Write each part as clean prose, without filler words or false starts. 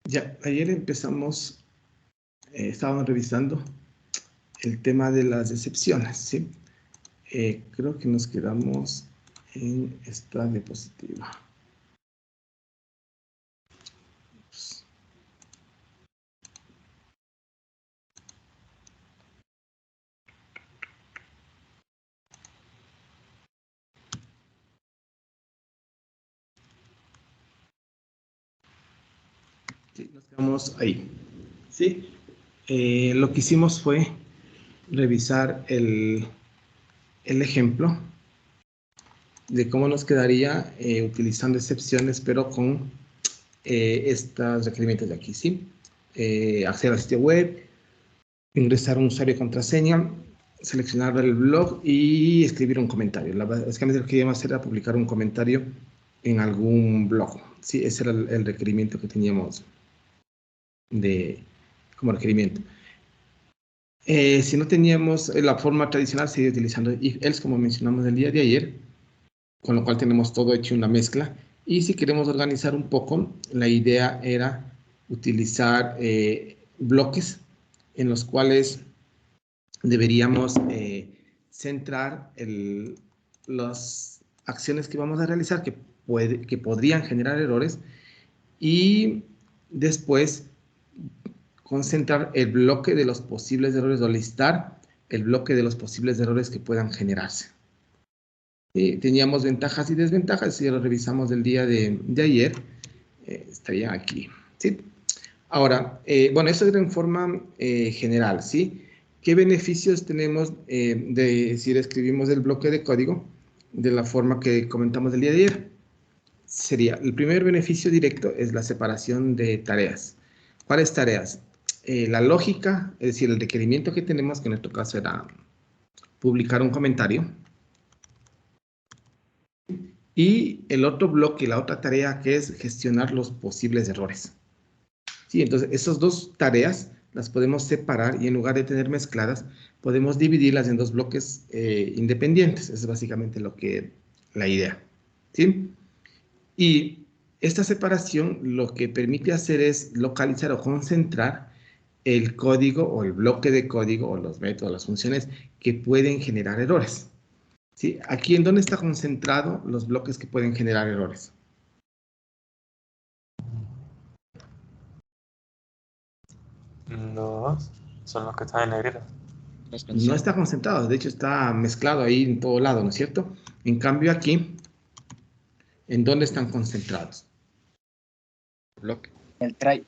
Ya, ayer empezamos, estábamos revisando el tema de las excepciones, ¿sí? Creo que nos quedamos en esta diapositiva. Sí, nos quedamos ahí, ¿sí? Lo que hicimos fue revisar el ejemplo de cómo nos quedaría utilizando excepciones, pero con estos requerimientos de aquí, ¿sí? Acceder al sitio web, ingresar un usuario y contraseña, seleccionar el blog y escribir un comentario. Básicamente lo que queríamos hacer era publicar un comentario en algún blog. Sí, ese era el requerimiento que teníamos como requerimiento. Si no teníamos la forma tradicional, seguir utilizando if-else, como mencionamos el día de ayer, con lo cual tenemos todo hecho una mezcla. Y si queremos organizar un poco, la idea era utilizar bloques en los cuales deberíamos centrar las acciones que vamos a realizar que podrían generar errores y después concentrar el bloque de los posibles errores o listar el bloque de los posibles errores que puedan generarse. Teníamos ventajas y desventajas, si lo revisamos del día de ayer, estaría aquí, ¿sí? Ahora, bueno, eso era en forma general, ¿sí? ¿Qué beneficios tenemos de si escribimos el bloque de código de la forma que comentamos el día de ayer? Sería, el primer beneficio directo es la separación de tareas. ¿Cuáles tareas? La lógica, es decir, el requerimiento que tenemos, que en nuestro caso era publicar un comentario. Y el otro bloque, la otra tarea, que es gestionar los posibles errores. Sí, entonces esas dos tareas las podemos separar y en lugar de tener mezcladas, podemos dividirlas en dos bloques independientes. Esa es básicamente la idea. ¿Sí? Y esta separación lo que permite hacer es localizar o concentrar el código o el bloque de código o los métodos, las funciones que pueden generar errores. ¿Sí? Aquí en dónde está concentrado los bloques que pueden generar errores. Los son los que están en negrita. No está concentrado, de hecho está mezclado ahí en todo lado, ¿no es cierto? En cambio aquí, ¿en dónde están concentrados? Bloque. El try.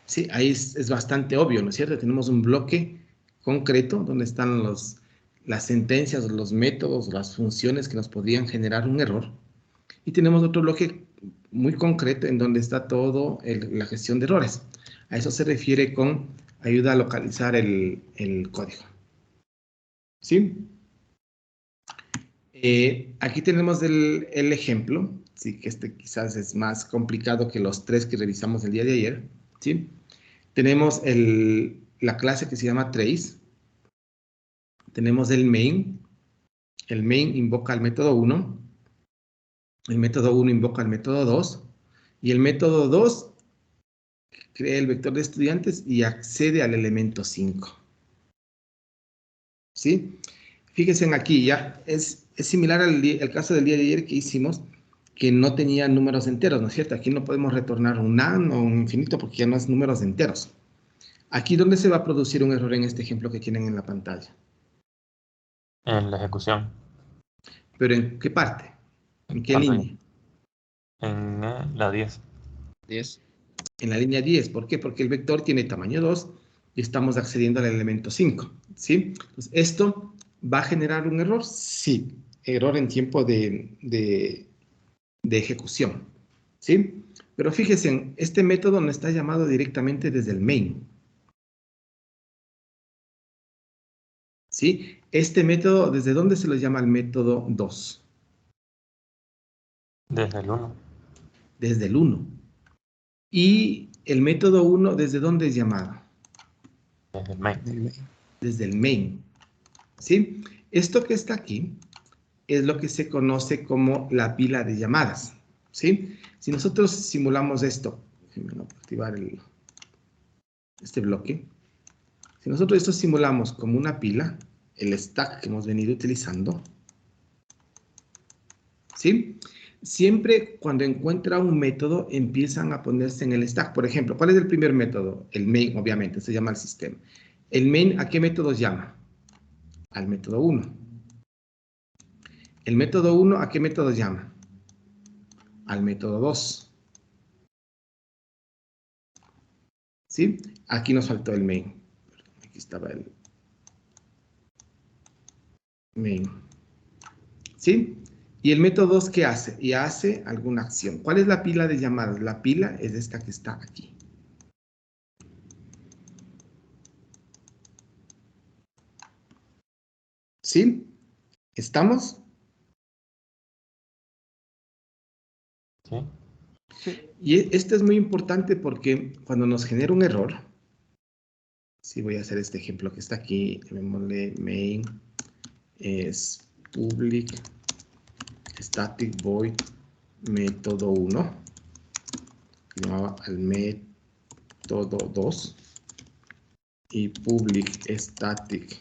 Sí, ahí es bastante obvio, ¿no es cierto? Tenemos un bloque concreto donde están las sentencias, los métodos, las funciones que nos podrían generar un error. Y tenemos otro bloque muy concreto en donde está todo la gestión de errores. A eso se refiere con ayuda a localizar el código. ¿Sí? Aquí tenemos el ejemplo, ¿sí? Que este quizás es más complicado que los tres que revisamos el día de ayer, ¿sí? Tenemos la clase que se llama trace, tenemos el main invoca al método 1, el método 1 invoca al método 2, y el método 2 crea el vector de estudiantes y accede al elemento 5. ¿Sí? Fíjense aquí, ya es similar al caso del día de ayer que hicimos, que no tenía números enteros, ¿no es cierto? Aquí no podemos retornar un NaN o un infinito porque ya no es números enteros. Aquí, ¿dónde se va a producir un error en este ejemplo que tienen en la pantalla? En la ejecución. ¿Pero en qué parte? ¿En qué ¿Cuánto hay? línea? En la 10. 10. En la línea 10. ¿Por qué? Porque el vector tiene tamaño 2 y estamos accediendo al elemento 5. ¿Sí? Entonces, ¿esto va a generar un error? Sí. Error en tiempo de ejecución. ¿Sí? Pero fíjense, este método no está llamado directamente desde el main. ¿Sí? Este método, ¿desde dónde se lo llama el método 2? Desde el 1. Desde el 1. Y el método 1, ¿desde dónde es llamado? Desde el main. Desde el main. ¿Sí? Esto que está aquí es lo que se conoce como la pila de llamadas. ¿Sí? Si nosotros simulamos esto, déjenme activar este bloque. Si nosotros esto simulamos como una pila, el stack que hemos venido utilizando, ¿sí? Siempre cuando encuentra un método, empiezan a ponerse en el stack. Por ejemplo, ¿cuál es el primer método? El main, obviamente, se llama el sistema. El main, ¿a qué métodos llama? Al método 1. El método 1, ¿a qué método llama? Al método 2. ¿Sí? Aquí nos faltó el main. Aquí estaba el main. ¿Sí? ¿Y el método 2 qué hace? Y hace alguna acción. ¿Cuál es la pila de llamadas? La pila es esta que está aquí. ¿Sí? ¿Estamos? Sí. Y esto es muy importante porque cuando nos genera un error, si voy a hacer este ejemplo que está aquí, llamémosle main, es public static void método 1, que llamaba al método 2, y public static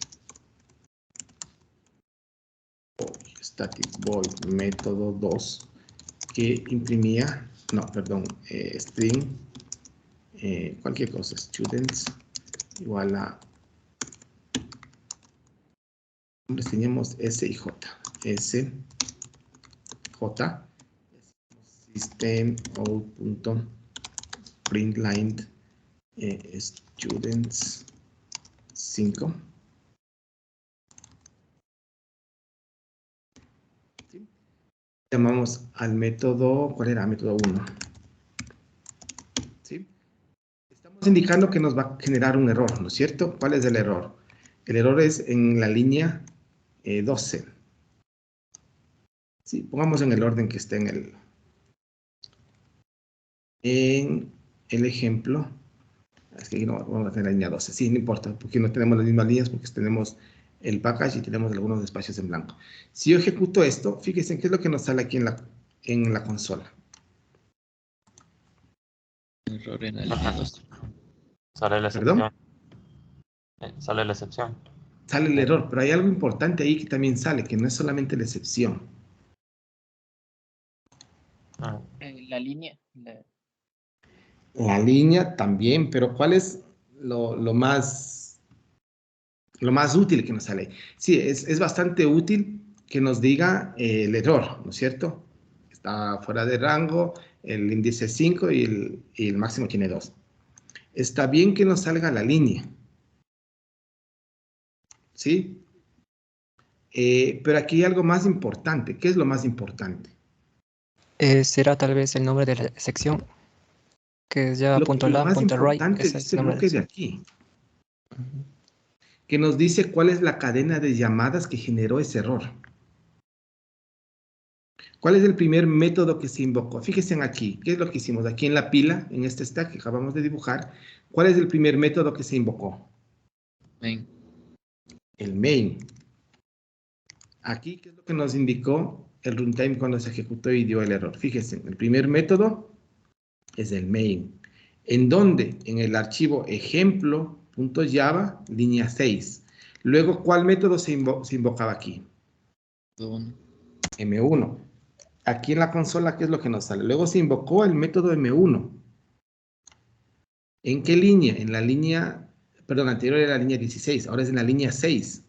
void método 2, que imprimía, no, perdón, string, cualquier cosa, students, igual a, teníamos S y J, S, J, system.out.println students 5. ¿Sí? Llamamos al método, ¿cuál era? Método 1. ¿Sí? Estamos indicando que nos va a generar un error, ¿no es cierto? ¿Cuál es el error? El error es en la línea 12. Sí, pongamos en el orden que esté en el ejemplo. Es que aquí no vamos a tener la línea 12. Sí, no importa, porque no tenemos las mismas líneas, porque tenemos el package y tenemos algunos espacios en blanco. Si yo ejecuto esto, fíjense qué es lo que nos sale aquí en la consola. Error en la línea 2. Sale la excepción. ¿Perdón? Sale la excepción. Sale el error, pero hay algo importante ahí que también sale, que no es solamente la excepción. Ah, La línea. La línea también, pero ¿cuál es lo más útil que nos sale? Sí, es bastante útil que nos diga el error, ¿no es cierto? Está fuera de rango, el índice es 5 y el máximo tiene 2. Está bien que nos salga la línea, ¿sí? Pero aquí hay algo más importante. ¿Qué es lo más importante? Será tal vez el nombre de la sección, que es ya punto Lo .la, más punto .right, importante ese de es este el nombre de bloque la de sección. aquí, que nos dice cuál es la cadena de llamadas que generó ese error. ¿Cuál es el primer método que se invocó? Fíjense en aquí, ¿qué es lo que hicimos? Aquí en la pila, en este stack que acabamos de dibujar, ¿cuál es el primer método que se invocó? Main. El main. Aquí, ¿qué es lo que nos indicó el runtime cuando se ejecutó y dio el error? Fíjense, el primer método es el main. ¿En dónde? En el archivo ejemplo.java, línea 6. Luego, ¿cuál método se invocaba aquí? M1. Aquí en la consola, ¿qué es lo que nos sale? Luego se invocó el método M1. ¿En qué línea? En la línea, perdón, anterior era la línea 16, ahora es en la línea 6.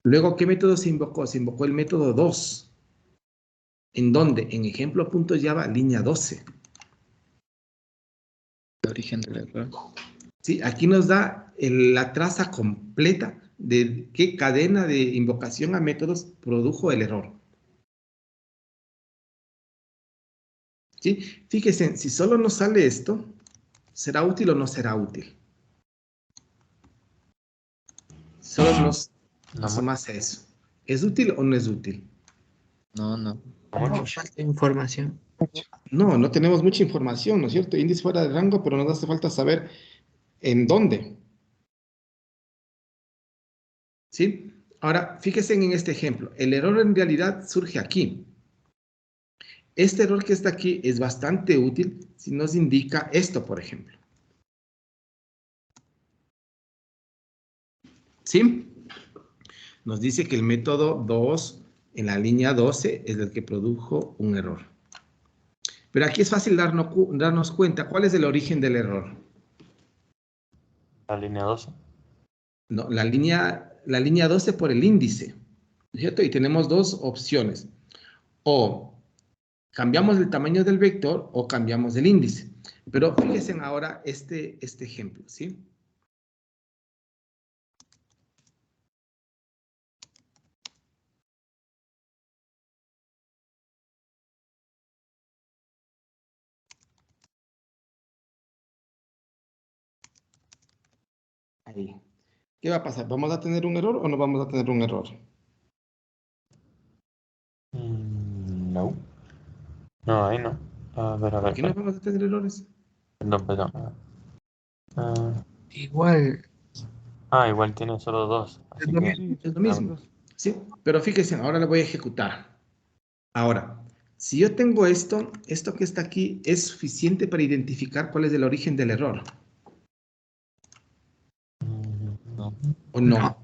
Luego, ¿qué método se invocó? Se invocó el método 2. ¿En dónde? En ejemplo.java, línea 12. El origen del error. ¿Sí? Aquí nos da la traza completa de qué cadena de invocación a métodos produjo el error. ¿Sí? Fíjense, si solo nos sale esto, ¿será útil o no será útil? Solo nos no, asomase eso. ¿Es útil o no es útil? No, no. mucho. Falta información. No, no tenemos mucha información, ¿no es cierto? Índice fuera de rango, pero nos hace falta saber en dónde. ¿Sí? Ahora, fíjense en este ejemplo. El error en realidad surge aquí. este error que está aquí es bastante útil si nos indica esto, por ejemplo. ¿Sí? Nos dice que el método 2 en la línea 12 es el que produjo un error. Pero aquí es fácil darnos cuenta cuál es el origen del error. La línea 12. No, la línea 12 por el índice, ¿cierto? Y tenemos dos opciones. O cambiamos el tamaño del vector o cambiamos el índice. Pero fíjense ahora este ejemplo, ¿sí? Ahí. ¿Qué va a pasar? ¿Vamos a tener un error o no vamos a tener un error? No. No, ahí no. A ver, a ver. ¿Aquí no vamos a tener errores? Perdón, perdón. Igual, Igual tiene solo 2. Es Así lo que. mismo, es lo mismo. Sí, pero fíjense, ahora le voy a ejecutar. Ahora, si yo tengo esto que está aquí es suficiente para identificar cuál es el origen del error, No. ¿o no?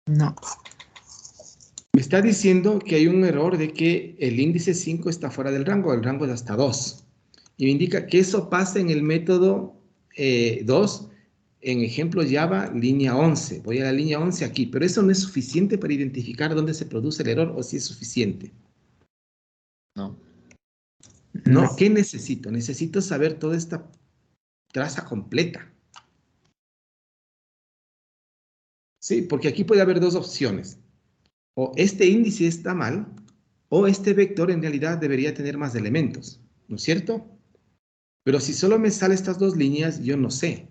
no. Me está diciendo que hay un error de que el índice 5 está fuera del rango, el rango es hasta 2. Y me indica que eso pasa en el método 2, en ejemplo Java, línea 11. Voy a la línea 11 aquí, pero eso no es suficiente para identificar dónde se produce el error o si es suficiente. No. No, ¿qué necesito? Necesito saber toda esta traza completa. Sí, porque aquí puede haber dos opciones. O este índice está mal, o este vector en realidad debería tener más elementos, ¿no es cierto? Pero si solo me salen estas dos líneas, yo no sé.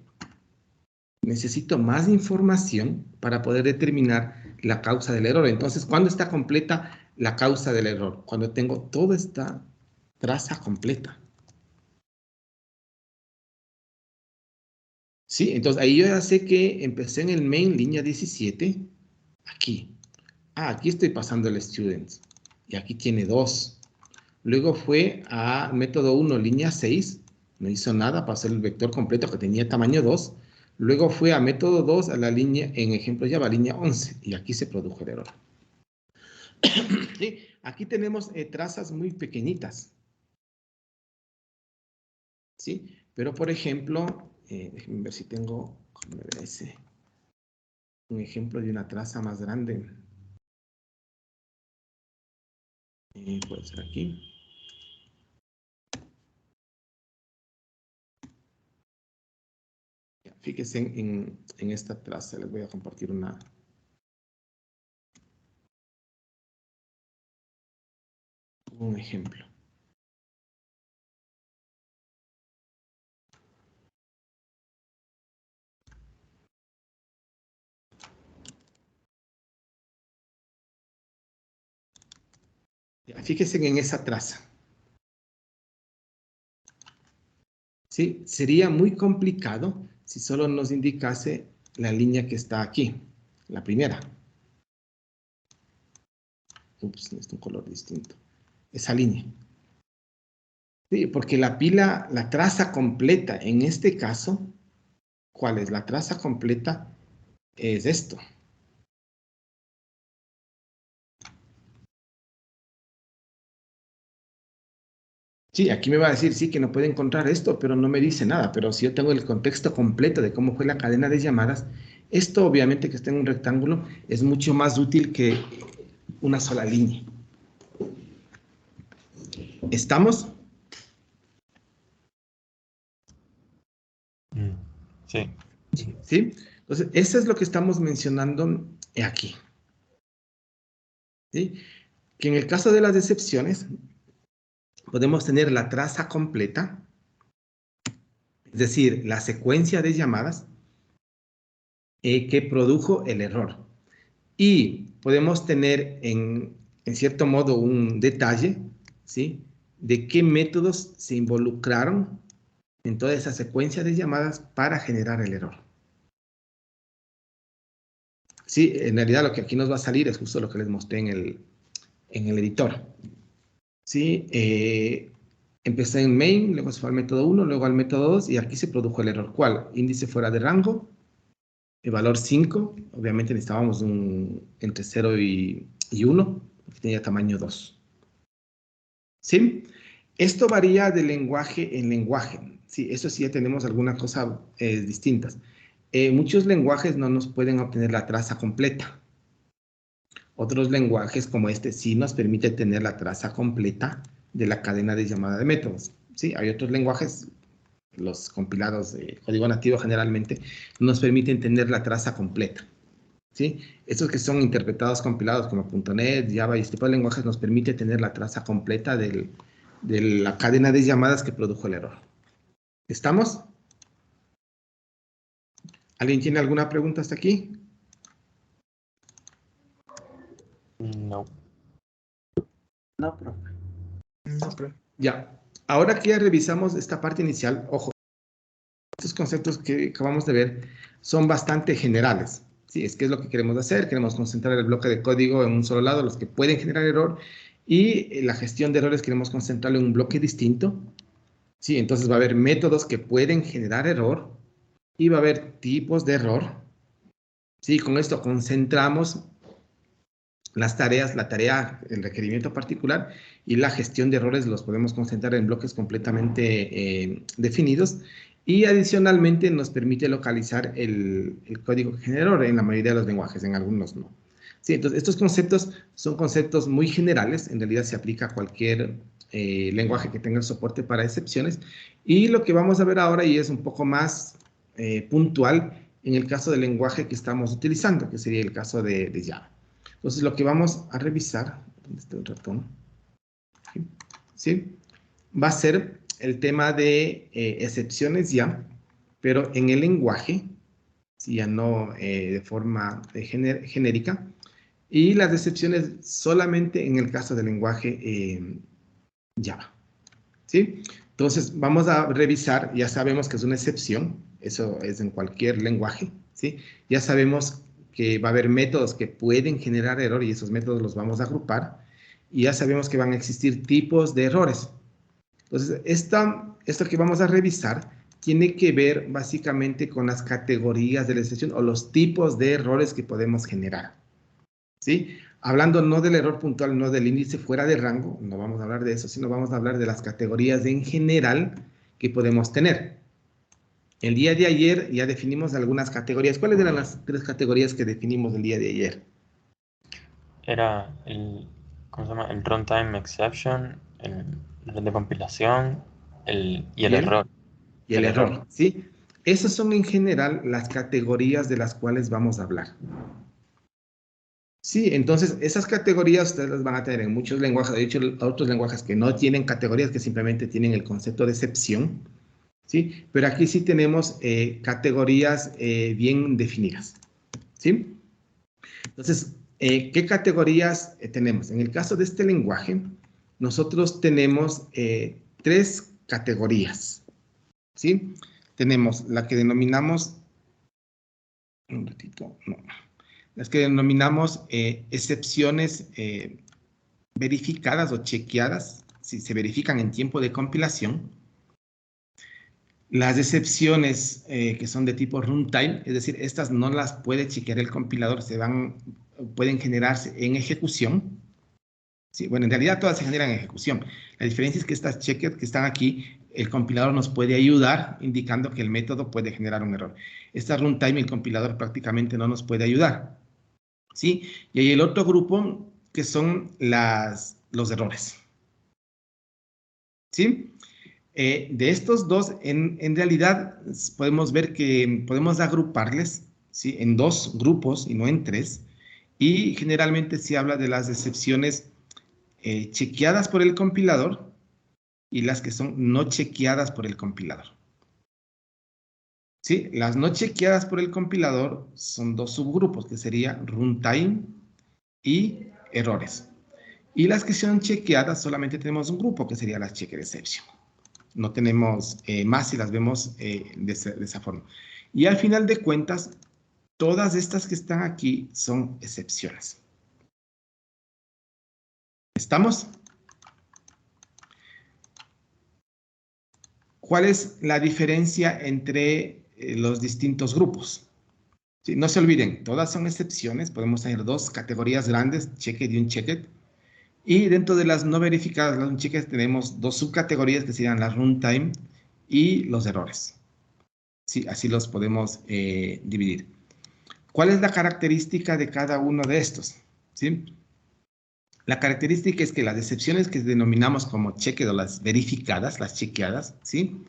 Necesito más información para poder determinar la causa del error. Entonces, ¿cuándo está completa la causa del error? Cuando tengo toda esta traza completa. Sí, entonces ahí yo ya sé que empecé en el main línea 17, aquí. Aquí estoy pasando el students. Y aquí tiene 2. Luego fue a método 1, línea 6. No hizo nada, pasó el vector completo que tenía tamaño 2. Luego fue a método 2, a la línea, en ejemplo Java, línea 11. Y aquí se produjo el error. Sí, aquí tenemos trazas muy pequeñitas. ¿Sí? Pero, por ejemplo, déjenme ver si tengo un ejemplo de una traza más grande. Puede ser aquí. Fíjense en esta traza, les voy a compartir un ejemplo. Fíjense en esa traza. ¿Sí? Sería muy complicado si solo nos indicase la línea que está aquí, la primera. Ups, necesito un color distinto. Esa línea. Sí, porque la pila, la traza completa, en este caso, ¿cuál es? La traza completa es esto. Sí, aquí me va a decir, sí, que no puede encontrar esto, pero no me dice nada. Pero si yo tengo el contexto completo de cómo fue la cadena de llamadas, esto obviamente que está en un rectángulo es mucho más útil que una sola línea. ¿Estamos? Sí. ¿Sí? Entonces, eso es lo que estamos mencionando aquí. ¿Sí? Que en el caso de las excepciones, podemos tener la traza completa, es decir, la secuencia de llamadas que produjo el error. Y podemos tener en cierto modo un detalle, ¿sí? De qué métodos se involucraron en toda esa secuencia de llamadas para generar el error. Sí, en realidad lo que aquí nos va a salir es justo lo que les mostré en el editor. ¿sí? Empecé en main, luego se fue al método 1, luego al método 2 y aquí se produjo el error. ¿Cuál? Índice fuera de rango, el valor 5, obviamente necesitábamos entre 0 y 1, porque tenía tamaño 2. ¿Sí? Esto varía de lenguaje en lenguaje. Sí, eso sí ya tenemos algunas cosas distintas. Muchos lenguajes no nos pueden obtener la traza completa. Otros lenguajes como este sí nos permite tener la traza completa de la cadena de llamada de métodos. ¿Sí? Hay otros lenguajes, los compilados de código nativo generalmente, nos permiten tener la traza completa. ¿Sí? Estos que son interpretados, compilados como .NET, Java y este tipo de lenguajes nos permite tener la traza completa de la cadena de llamadas que produjo el error. ¿Estamos? ¿Alguien tiene alguna pregunta hasta aquí? No. No, profe. No, profe. Ya. Ahora que ya revisamos esta parte inicial, ojo, estos conceptos que acabamos de ver son bastante generales. Sí, es que es lo que queremos hacer. Queremos concentrar el bloque de código en un solo lado, los que pueden generar error, y la gestión de errores queremos concentrarlo en un bloque distinto. Sí, entonces va a haber métodos que pueden generar error y va a haber tipos de error. Sí, con esto concentramos las tareas, la tarea, el requerimiento particular y la gestión de errores los podemos concentrar en bloques completamente definidos y adicionalmente nos permite localizar el código que genera error en la mayoría de los lenguajes, en algunos no. Sí, entonces estos conceptos son conceptos muy generales, en realidad se aplica a cualquier lenguaje que tenga soporte para excepciones y lo que vamos a ver ahora y es un poco más puntual en el caso del lenguaje que estamos utilizando, que sería el caso de Java. Entonces, lo que vamos a revisar, ¿dónde está el ratón? ¿Sí? Va a ser el tema de excepciones ya, pero en el lenguaje, ¿sí? Ya no de forma genérica, y las excepciones solamente en el caso del lenguaje Java. ¿Sí? Entonces, vamos a revisar, ya sabemos que es una excepción, eso es en cualquier lenguaje, ¿sí? Ya sabemos que va a haber métodos que pueden generar error y esos métodos los vamos a agrupar. Y ya sabemos que van a existir tipos de errores. Entonces, esto que vamos a revisar tiene que ver básicamente con las categorías de la excepción o los tipos de errores que podemos generar. ¿Sí? Hablando no del error puntual, no del índice fuera de rango, no vamos a hablar de eso, sino vamos a hablar de las categorías en general que podemos tener. El día de ayer ya definimos algunas categorías. ¿Cuáles eran las 3 categorías que definimos el día de ayer? Era ¿cómo se llama? El runtime exception, el error de compilación y el error. Y el error, ¿sí? Esas son en general las categorías de las cuales vamos a hablar. Sí, entonces esas categorías ustedes las van a tener en muchos lenguajes. De hecho, otros lenguajes que no tienen categorías, que simplemente tienen el concepto de excepción, ¿sí? Pero aquí sí tenemos categorías bien definidas, ¿sí? Entonces, ¿qué categorías tenemos? En el caso de este lenguaje, nosotros tenemos 3 categorías, ¿sí? Tenemos la que denominamos, un ratito, no, las que denominamos excepciones verificadas o chequeadas, si se verifican en tiempo de compilación. Las excepciones que son de tipo runtime, es decir, estas no las puede chequear el compilador, pueden generarse en ejecución. Sí, bueno, en realidad todas se generan en ejecución. La diferencia es que estas checkers que están aquí, el compilador nos puede ayudar indicando que el método puede generar un error. Esta runtime, el compilador prácticamente no nos puede ayudar. ¿Sí? Y hay el otro grupo que son los errores. ¿Sí? De estos dos, en realidad podemos ver que podemos agruparles, ¿sí? En 2 grupos y no en 3. Y generalmente se habla de las excepciones chequeadas por el compilador y las que son no chequeadas por el compilador. ¿Sí? Las no chequeadas por el compilador son 2 subgrupos, que sería runtime y errores. Y las que son chequeadas solamente tenemos un grupo, que sería las checker exception. No tenemos más si las vemos de esa forma. Y al final de cuentas, todas estas que están aquí son excepciones. ¿Estamos? ¿cuál es la diferencia entre los distintos grupos? Sí, no se olviden, todas son excepciones. Podemos tener dos categorías grandes, checked y unchecked. Y dentro de las no verificadas, las unchecked, tenemos dos subcategorías que serían la runtime y los errores. Sí, así los podemos dividir. ¿Cuál es la característica de cada uno de estos? ¿Sí? La característica es que las excepciones que denominamos como checked o las verificadas, las chequeadas, ¿sí?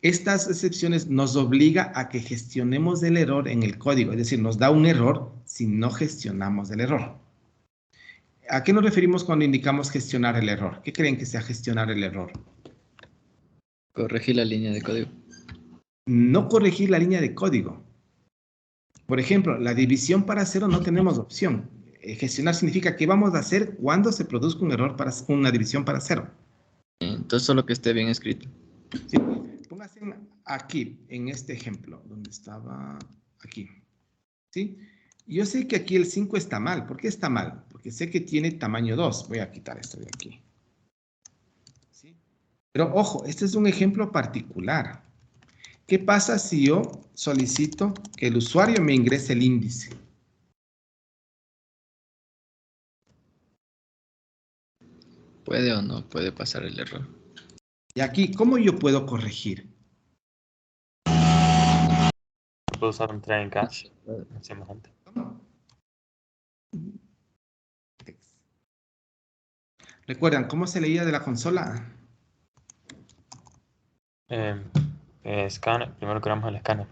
Estas excepciones nos obliga a que gestionemos el error en el código, es decir, nos da un error si no gestionamos el error. ¿A qué nos referimos cuando indicamos gestionar el error? ¿Qué creen que sea gestionar el error? Corregir la línea de código. No corregir la línea de código. Por ejemplo, la división para cero no tenemos opción. Gestionar significa qué vamos a hacer cuando se produzca un error para una división para cero. Entonces solo que esté bien escrito. ¿Sí? Pónganse aquí, en este ejemplo, donde estaba aquí. ¿Sí? Yo sé que aquí el 5 está mal. ¿Por qué está mal? Porque sé que tiene tamaño 2. Voy a quitar esto de aquí. ¿Sí? Pero ojo, este es un ejemplo particular. ¿Qué pasa si yo solicito que el usuario me ingrese el índice? ¿Puede o no puede pasar el error? Y aquí, ¿cómo yo puedo corregir? Puedo usar un try and catch. Decíamos antes. ¿Cómo? ¿Recuerdan cómo se leía de la consola? Scanner. Primero creamos el escáner.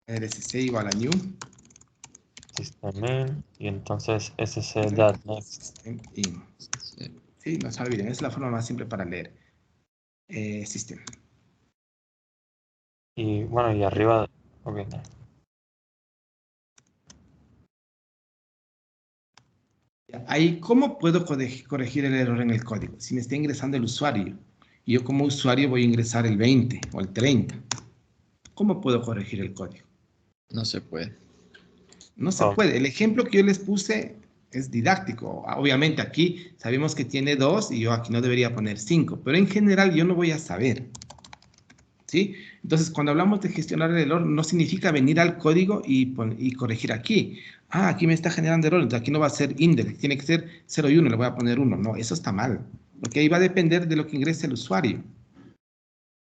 RSC igual a new. System in. Y entonces sc.next. System in. Sí. Sí, no se olviden, es la forma más simple para leer. System. Y bueno, y arriba. Ok, no. Ahí, ¿cómo puedo corregir el error en el código? Si me está ingresando el usuario, y yo como usuario voy a ingresar el 20 o el 30, ¿cómo puedo corregir el código? No se puede. No se puede. El ejemplo que yo les puse es didáctico. Obviamente aquí sabemos que tiene 2 y yo aquí no debería poner 5, pero en general yo no voy a saber. ¿Sí? Entonces, cuando hablamos de gestionar el error, no significa venir al código y corregir aquí. Ah, aquí me está generando error, entonces aquí no va a ser index, tiene que ser 0 y 1, le voy a poner 1. No, eso está mal, porque ahí va a depender de lo que ingrese el usuario.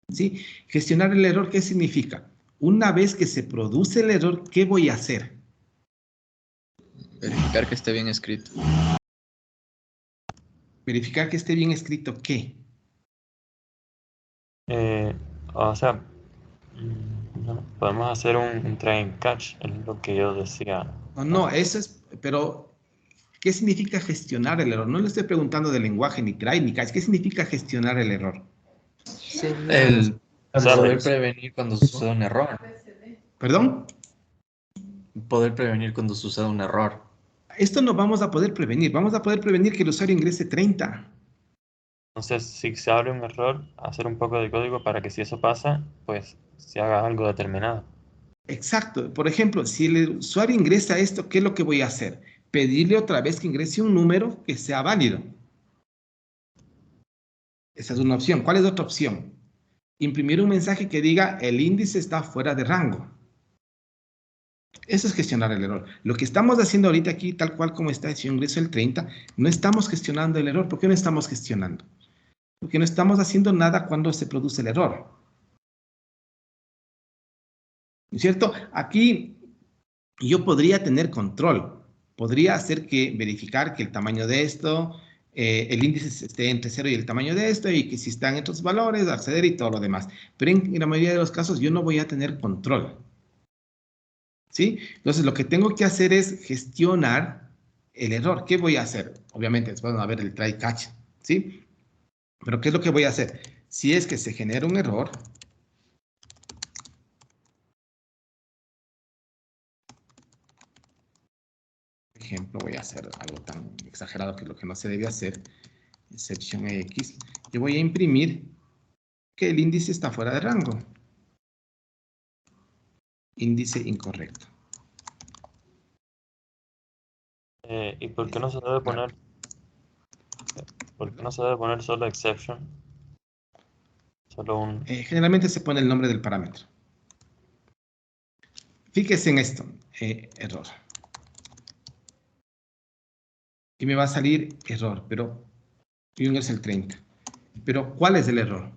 ¿Sí? Gestionar el error, ¿qué significa? Una vez que se produce el error, ¿qué voy a hacer? Verificar que esté bien escrito. Verificar que esté bien escrito, ¿qué? O sea, no, podemos hacer un try and catch, es lo que yo decía. No, eso es, pero ¿qué significa gestionar el error? No le estoy preguntando del lenguaje ni try ni catch. ¿Qué significa gestionar el error? El Usar poder ellos. prevenir cuando suceda un error. ¿Perdón? Poder prevenir cuando suceda un error. Esto no vamos a poder prevenir. Vamos a poder prevenir que el usuario ingrese 30. Entonces, si se abre un error, hacer un poco de código para que si eso pasa, pues se haga algo determinado. Exacto. Por ejemplo, si el usuario ingresa esto, ¿qué es lo que voy a hacer? Pedirle otra vez que ingrese un número que sea válido. Esa es una opción. ¿Cuál es otra opción? Imprimir un mensaje que diga el índice está fuera de rango. Eso es gestionar el error. Lo que estamos haciendo ahorita aquí, tal cual como está, si yo ingreso el 30, no estamos gestionando el error. ¿Por qué no estamos gestionando? Porque no estamos haciendo nada cuando se produce el error. ¿No es cierto? Aquí yo podría tener control. Podría hacer que verificar que el tamaño de esto, el índice esté entre 0 y el tamaño de esto, y que si están estos valores, acceder y todo lo demás. Pero en la mayoría de los casos yo no voy a tener control. ¿Sí? Entonces lo que tengo que hacer es gestionar el error. ¿Qué voy a hacer? Obviamente después van a ver el try catch. ¿Sí? Pero ¿qué es lo que voy a hacer? Si es que se genera un error, por ejemplo, voy a hacer algo tan exagerado que lo que no se debe hacer, exception X, yo voy a imprimir que el índice está fuera de rango. Índice incorrecto. ¿Y por qué no se debe poner, por qué no se debe poner solo exception? Solo un... Generalmente se pone el nombre del parámetro. Fíjese en esto, error. Y me va a salir error, pero y es el 30. Pero, ¿cuál es el error?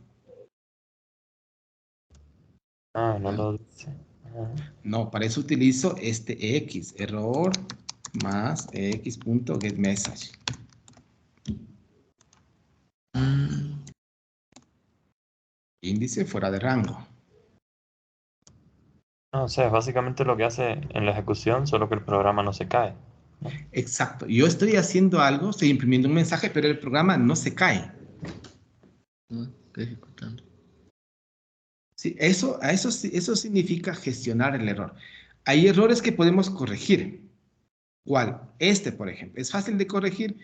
Ah, no lo dice. Ah, No, para eso utilizo este X, error más x.getMessage. Índice fuera de rango. no, o sea, es básicamente lo que hace en la ejecución, solo que el programa no se cae. Exacto. Yo estoy haciendo algo, estoy imprimiendo un mensaje, pero el programa no se cae. No, estoy ejecutando. Sí, eso significa gestionar el error. Hay errores que podemos corregir. ¿Cuál? Este, por ejemplo. ¿Es fácil de corregir?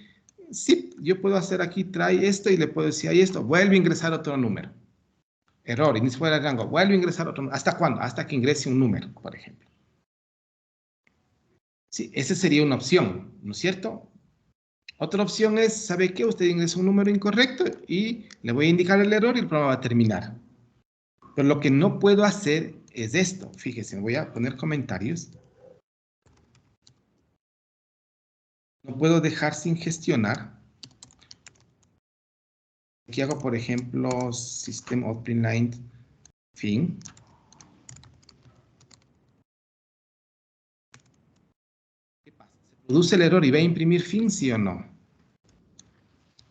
Sí, yo puedo hacer aquí, trae esto y le puedo decir, hay esto, vuelve a ingresar otro número. Error, inicio fuera de rango, vuelve a ingresar otro número. ¿Hasta cuándo? Hasta que ingrese un número, por ejemplo. Sí, esa sería una opción, ¿no es cierto? Otra opción es, ¿sabe qué? Usted ingresa un número incorrecto y le voy a indicar el error y el programa va a terminar. Pero lo que no puedo hacer es esto. Fíjese, voy a poner comentarios. No puedo dejar sin gestionar. Aquí hago, por ejemplo, System of Line fin. ¿Qué pasa? ¿Se produce el error y va a imprimir fin, sí o no?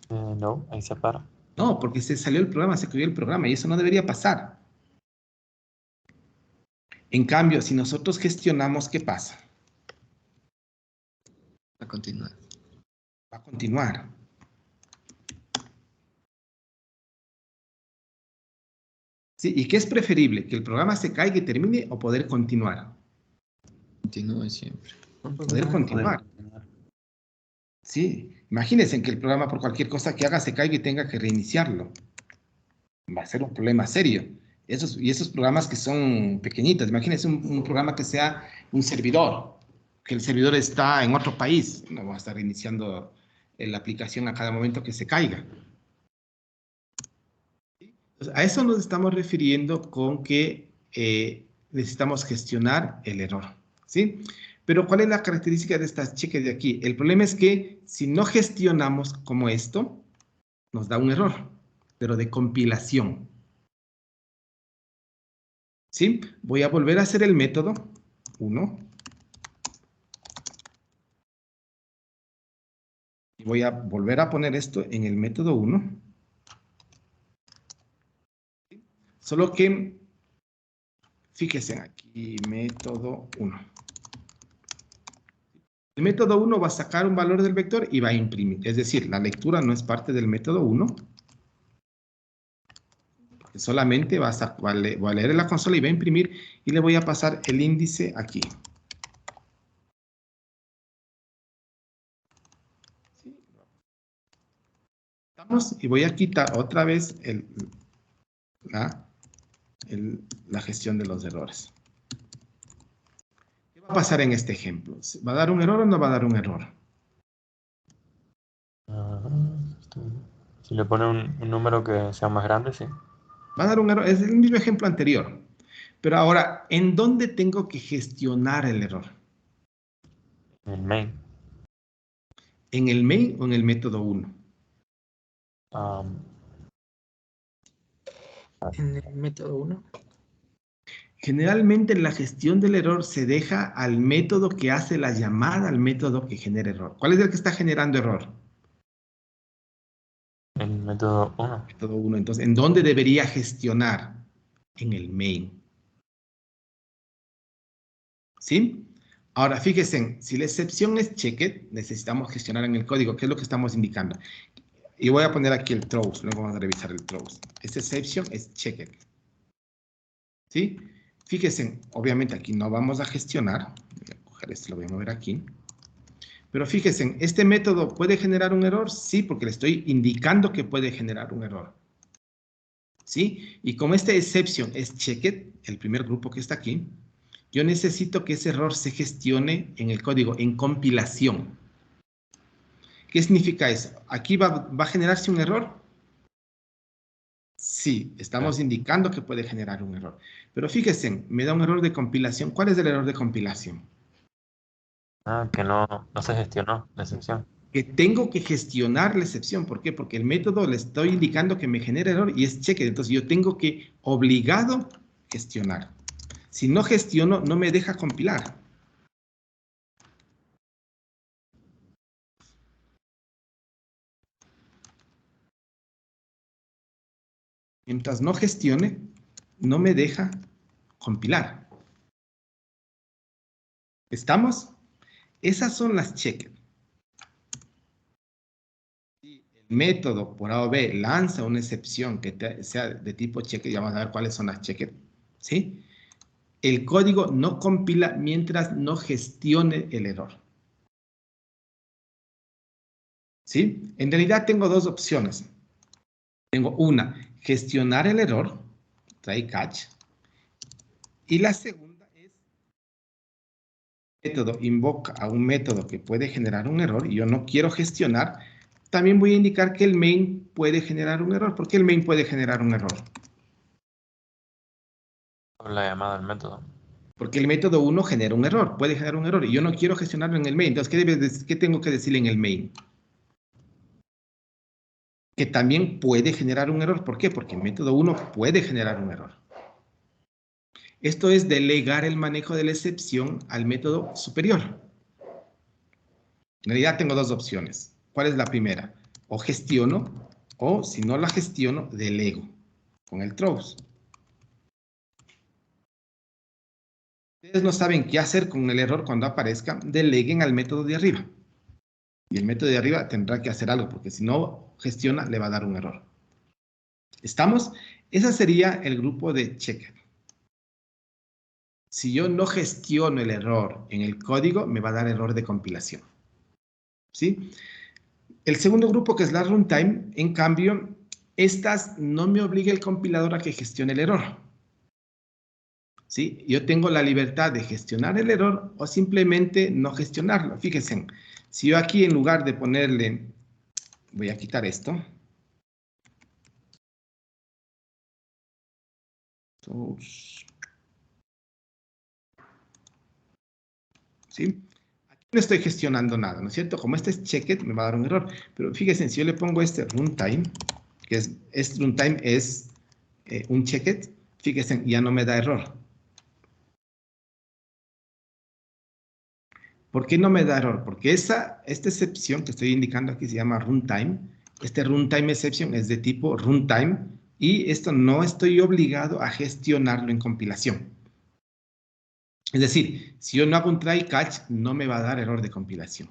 No, ahí se para. No, porque se salió el programa, se cayó el programa y eso no debería pasar. En cambio, si nosotros gestionamos, ¿qué pasa? A continuar. Va a continuar. ¿Sí? ¿Y qué es preferible? ¿Que el programa se caiga y termine o poder continuar? Continúe siempre. Poder continuar. Sí, imagínense que el programa por cualquier cosa que haga se caiga y tenga que reiniciarlo. Va a ser un problema serio. Esos programas que son pequeñitos, imagínense un programa que sea un servidor, que el servidor está en otro país, no va a estar reiniciando la aplicación a cada momento que se caiga. Entonces, a eso nos estamos refiriendo con que necesitamos gestionar el error, ¿sí? Pero ¿cuál es la característica de estas cheques de aquí? El problema es que si no gestionamos como esto, nos da un error, pero de compilación. ¿Sí? Voy a volver a hacer el método 1. Y voy a volver a poner esto en el método 1. Solo que, fíjense aquí, método 1. El método 1 va a sacar un valor del vector y va a imprimir. Es decir, la lectura no es parte del método 1. Solamente va a leer en la consola y va a imprimir y le voy a pasar el índice aquí. Y voy a quitar otra vez la gestión de los errores. ¿Qué va a pasar en este ejemplo? ¿Va a dar un error o no va a dar un error? Si le pone un número que sea más grande, sí. Va a dar un error. Es el mismo ejemplo anterior. Pero ahora, ¿en dónde tengo que gestionar el error? En el main. ¿En el main o en el método 1? En el método 1. Generalmente la gestión del error se deja al método que hace la llamada al método que genera error. ¿Cuál es el que está generando error? El método 1. Método 1. Entonces, ¿en dónde debería gestionar? En el main. ¿Sí? Ahora, fíjense, si la excepción es checked, necesitamos gestionar en el código, ¿qué es lo que estamos indicando? Y voy a poner aquí el throws, luego vamos a revisar el throws. Esta exception es checked. ¿Sí? Fíjense, obviamente aquí no vamos a gestionar. Voy a coger esto, lo voy a mover aquí. Pero fíjense, ¿este método puede generar un error? Sí, porque le estoy indicando que puede generar un error. ¿Sí? Y como esta exception es checked, el primer grupo que está aquí, yo necesito que ese error se gestione en el código, en compilación. ¿Qué significa eso? Aquí va a generarse un error. Sí, estamos indicando que puede generar un error. Pero fíjense, me da un error de compilación. ¿Cuál es el error de compilación? Que no se gestionó la excepción. Que tengo que gestionar la excepción. ¿Por qué? Porque el método le estoy indicando que me genera error y es checked. Entonces yo tengo que, obligado, gestionar. Si no gestiono, no me deja compilar. Mientras no gestione, no me deja compilar. ¿Estamos? Esas son las checked. Si el método por A o B lanza una excepción que sea de tipo checked, y vamos a ver cuáles son las checked, ¿sí? El código no compila mientras no gestione el error. ¿Sí? En realidad tengo dos opciones. Tengo una, gestionar el error, try catch, y la segunda es método invoca a un método que puede generar un error y yo no quiero gestionar, también voy a indicar que el main puede generar un error. ¿Por qué el main puede generar un error? Por la llamada del método. Porque el método 1 genera un error, puede generar un error y yo no quiero gestionarlo en el main. Entonces, ¿qué tengo que decir en el main? Que también puede generar un error. ¿Por qué? Porque el método 1 puede generar un error. Esto es delegar el manejo de la excepción al método superior. En realidad tengo dos opciones. ¿Cuál es la primera? O gestiono, o si no la gestiono, delego con el throws. Ustedes no saben qué hacer con el error cuando aparezca, deleguen al método de arriba. Y el método de arriba tendrá que hacer algo, porque si no gestiona, le va a dar un error. ¿Estamos? Ese sería el grupo de checker. Si yo no gestiono el error en el código, me va a dar error de compilación. ¿Sí? El segundo grupo, que es la runtime, en cambio, estas no me obliga el compilador a que gestione el error. ¿Sí? Yo tengo la libertad de gestionar el error o simplemente no gestionarlo. Fíjense, si yo aquí en lugar de ponerle, voy a quitar esto. ¿Sí? Aquí no estoy gestionando nada, ¿no es cierto? Como este es checked, me va a dar un error. Pero fíjense, si yo le pongo este runtime, que es runtime es un checked, fíjense, ya no me da error. ¿Por qué no me da error? Porque esta excepción que estoy indicando aquí se llama runtime. Este runtime exception es de tipo runtime y esto no estoy obligado a gestionarlo en compilación. Es decir, si yo no hago un try catch, no me va a dar error de compilación.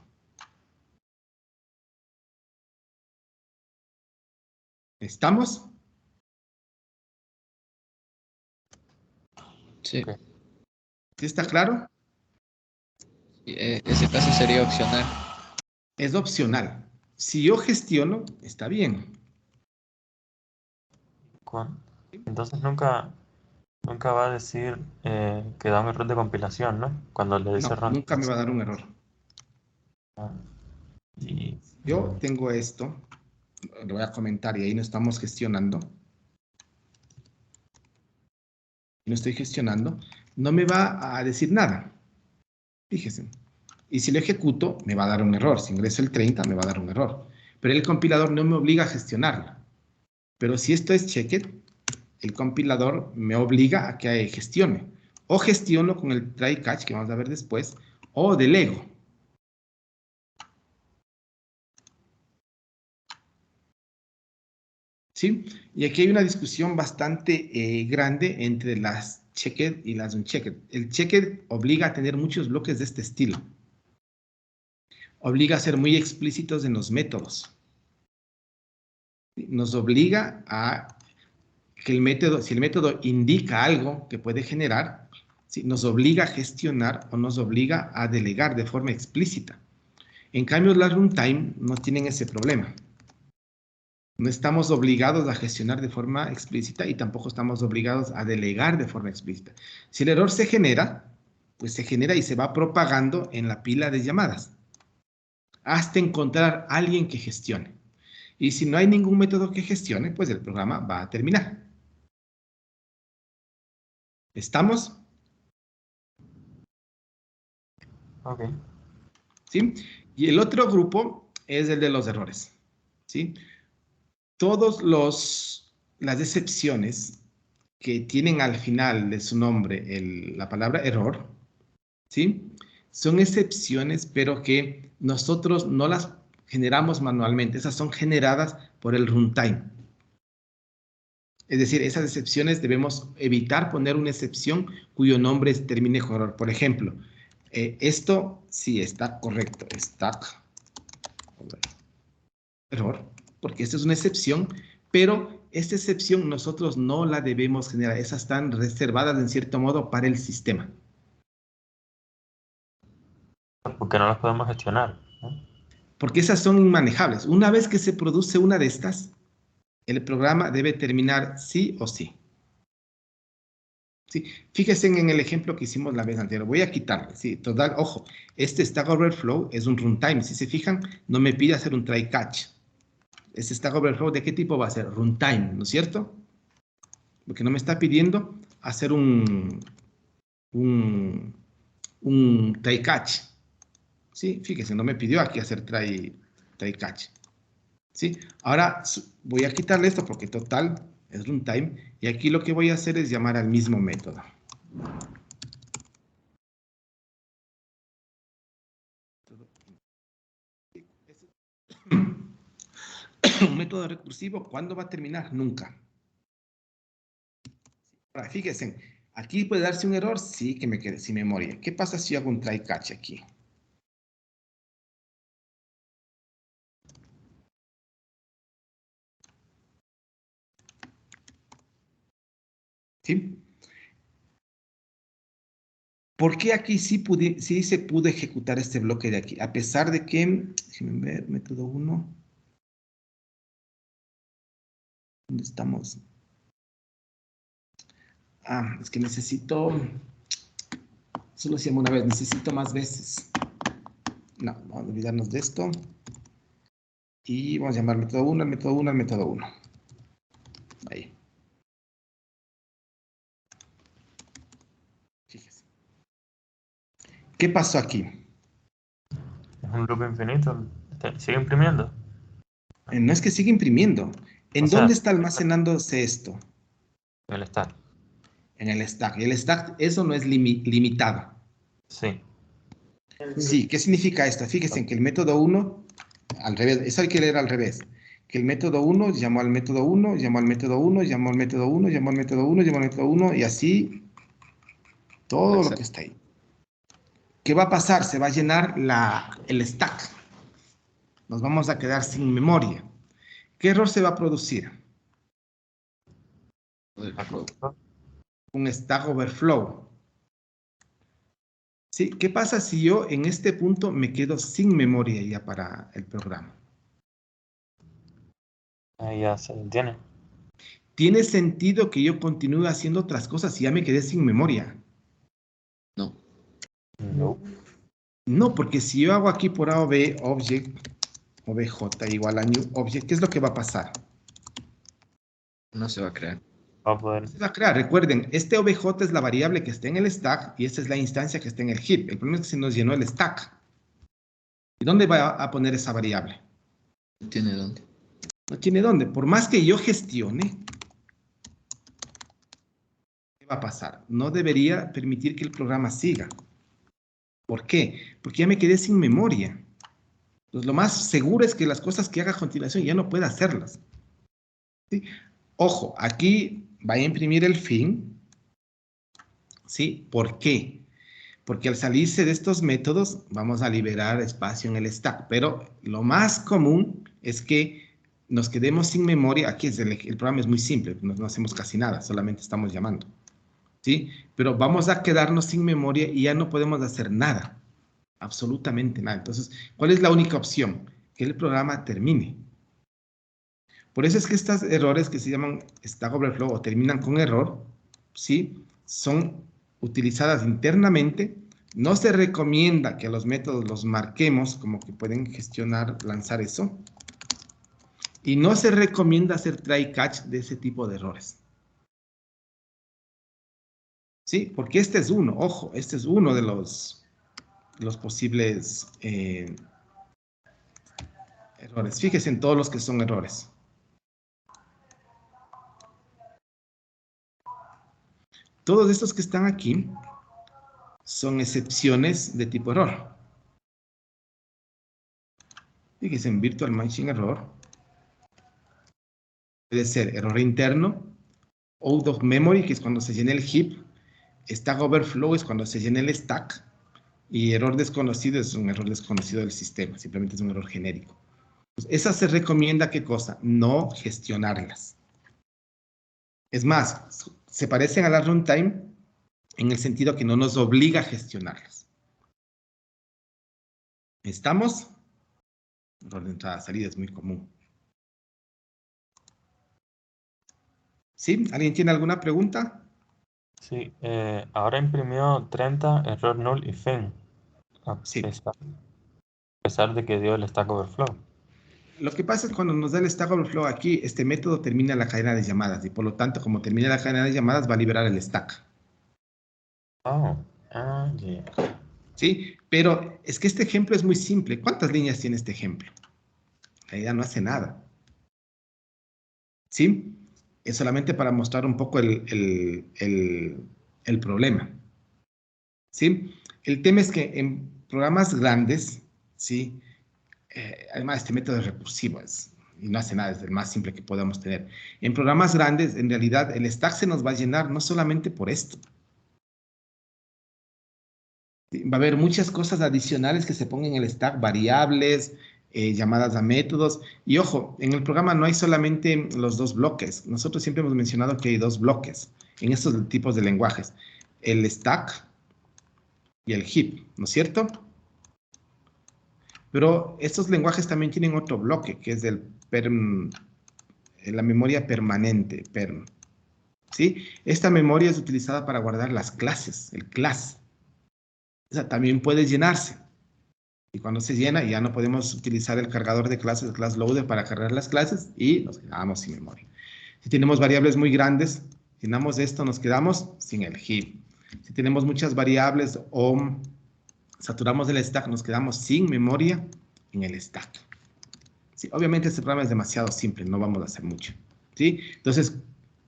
¿Estamos? Sí. ¿Sí está claro? Ese caso sería opcional. Es opcional. Si yo gestiono, está bien. Entonces nunca va a decir que da un error de compilación, ¿no? Cuando le dice No, run. nunca me va a dar un error. Y Yo tengo esto, lo voy a comentar y ahí no estamos gestionando. No estoy gestionando, no me va a decir nada. Fíjense. Y si lo ejecuto, me va a dar un error. Si ingreso el 30, me va a dar un error. Pero el compilador no me obliga a gestionarla. Pero si esto es checked, el compilador me obliga a que gestione. O gestiono con el try catch, que vamos a ver después, o delego. ¿Sí? Y aquí hay una discusión bastante grande entre las checked y las unchecked. El checked obliga a tener muchos bloques de este estilo. Obliga a ser muy explícitos en los métodos. Nos obliga a que el método, si el método indica algo que puede generar, ¿sí? Nos obliga a gestionar o nos obliga a delegar de forma explícita. En cambio, las runtime no tienen ese problema. No estamos obligados a gestionar de forma explícita y tampoco estamos obligados a delegar de forma explícita. Si el error se genera, pues se genera y se va propagando en la pila de llamadas hasta encontrar a alguien que gestione. Y si no hay ningún método que gestione, pues el programa va a terminar. ¿Estamos? Ok. ¿Sí? Y el otro grupo es el de los errores. ¿Sí? Todas las excepciones que tienen al final de su nombre la palabra error, ¿sí? Son excepciones, pero que nosotros no las generamos manualmente. Esas son generadas por el runtime. Es decir, esas excepciones debemos evitar poner una excepción cuyo nombre termine con error. Por ejemplo, esto sí está correcto. Stack error, porque esta es una excepción, pero esta excepción nosotros no la debemos generar. Esas están reservadas en cierto modo para el sistema. Porque no las podemos gestionar, ¿no? Porque esas son inmanejables. Una vez que se produce una de estas, el programa debe terminar sí o sí. ¿Sí? Fíjense en el ejemplo que hicimos la vez anterior. Voy a quitarle. ¿Sí? Total, ojo, este Stack Overflow es un runtime. Si se fijan, no me pide hacer un try catch. Este Stack Overflow, ¿de qué tipo va a ser? Runtime, ¿no es cierto? Porque no me está pidiendo hacer un try catch. ¿Sí? Fíjense, no me pidió aquí hacer try catch. ¿Sí? Ahora voy a quitarle esto porque total es runtime. Y aquí lo que voy a hacer es llamar al mismo método. Un método recursivo, ¿cuándo va a terminar? Nunca. Ahora, fíjense, aquí puede darse un error, sí, que me quede sin memoria. ¿Qué pasa si hago un try catch aquí? ¿Sí? ¿Por qué aquí sí se pudo ejecutar este bloque de aquí? A pesar de que, déjenme ver, método 1. ¿Dónde estamos? Ah, es que necesito, solo se llama una vez, necesito más veces. No, vamos a olvidarnos de esto. Y vamos a llamar método 1, al método 1, al método 1. Ahí. Fíjese. ¿Qué pasó aquí? Es un loop infinito. Sigue imprimiendo. No es que siga imprimiendo. ¿En O sea, dónde está almacenándose esto? el stack. En el stack. Y el stack, eso no es limitado. Sí. Sí, ¿qué significa esto? Fíjense en que el método 1, al revés, eso hay que leer al revés. Que el método 1 llamó al método 1, llamó al método 1, llamó al método 1, llamó al método 1, llamó al método 1, y así todo lo que está ahí. ¿Qué va a pasar? Se va a llenar el stack. Nos vamos a quedar sin memoria. ¿Qué error se va a producir? Un stack overflow. ¿Sí? ¿Qué pasa si yo en este punto me quedo sin memoria ya para el programa? Ahí ya se detiene. ¿Tiene sentido que yo continúe haciendo otras cosas si ya me quedé sin memoria? No. No. No, porque si yo hago aquí por A o B, object, obj igual a new object, ¿qué es lo que va a pasar? No se va a crear. Va a poder. Se va a crear. Recuerden, este obj es la variable que está en el stack y esta es la instancia que está en el heap. El problema es que se nos llenó el stack. ¿Y dónde va a poner esa variable? No tiene dónde. No tiene dónde. Por más que yo gestione, ¿qué va a pasar? No debería permitir que el programa siga. ¿Por qué? Porque ya me quedé sin memoria. Entonces, lo más seguro es que las cosas que haga a continuación ya no pueda hacerlas. ¿Sí? Ojo, aquí va a imprimir el fin. ¿Sí? ¿Por qué? Porque al salirse de estos métodos vamos a liberar espacio en el stack. Pero lo más común es que nos quedemos sin memoria. Aquí el programa es muy simple, no hacemos casi nada, solamente estamos llamando. ¿Sí? Pero vamos a quedarnos sin memoria y ya no podemos hacer nada. Absolutamente nada. Entonces, ¿cuál es la única opción? Que el programa termine. Por eso es que estos errores que se llaman Stack Overflow o terminan con error, ¿sí? Son utilizadas internamente. No se recomienda que a los métodos los marquemos como que pueden gestionar, lanzar eso. Y no se recomienda hacer try catch de ese tipo de errores. ¿Sí? Porque este es uno, ojo, este es uno de los posibles errores. Fíjese en todos los que son errores. Todos estos que están aquí son excepciones de tipo error. Fíjese en Virtual Machine Error. Puede ser error interno, out of memory, que es cuando se llena el heap, stack overflow es cuando se llena el stack, y error desconocido es un error desconocido del sistema, simplemente es un error genérico. Pues esa se recomienda, ¿qué cosa? No gestionarlas. Es más, se parecen a la runtime en el sentido que no nos obliga a gestionarlas. ¿Estamos? Error de entrada-salida es muy común. ¿Sí? ¿Alguien tiene alguna pregunta? Sí, ahora imprimió 30, error null y fin. Sí. A pesar de que dio el Stack Overflow. Lo que pasa es cuando nos da el Stack Overflow aquí, este método termina la cadena de llamadas y por lo tanto, como termina la cadena de llamadas, va a liberar el stack. Oh, yeah. ¿Sí? Pero es que este ejemplo es muy simple. ¿Cuántas líneas tiene este ejemplo? En realidad no hace nada. ¿Sí? Es solamente para mostrar un poco el problema. ¿Sí? El tema es que en programas grandes, ¿sí? Además, este método es recursivo y no hace nada, es el más simple que podamos tener. En programas grandes, en realidad, el stack se nos va a llenar no solamente por esto. Va a haber muchas cosas adicionales que se pongan en el stack, variables, llamadas a métodos. Y ojo, en el programa no hay solamente los dos bloques. Nosotros siempre hemos mencionado que hay dos bloques en estos tipos de lenguajes. El stack y el heap, ¿no es cierto? Pero estos lenguajes también tienen otro bloque, que es la memoria permanente, perm. ¿Sí? Esta memoria es utilizada para guardar las clases, el class. O sea, también puede llenarse. Y cuando se llena, ya no podemos utilizar el cargador de clases, el class loader, para cargar las clases y nos quedamos sin memoria. Si tenemos variables muy grandes, llenamos esto, nos quedamos sin el heap. Si tenemos muchas variables o saturamos el stack, nos quedamos sin memoria en el stack. Sí, obviamente este programa es demasiado simple, no vamos a hacer mucho. ¿Sí? Entonces,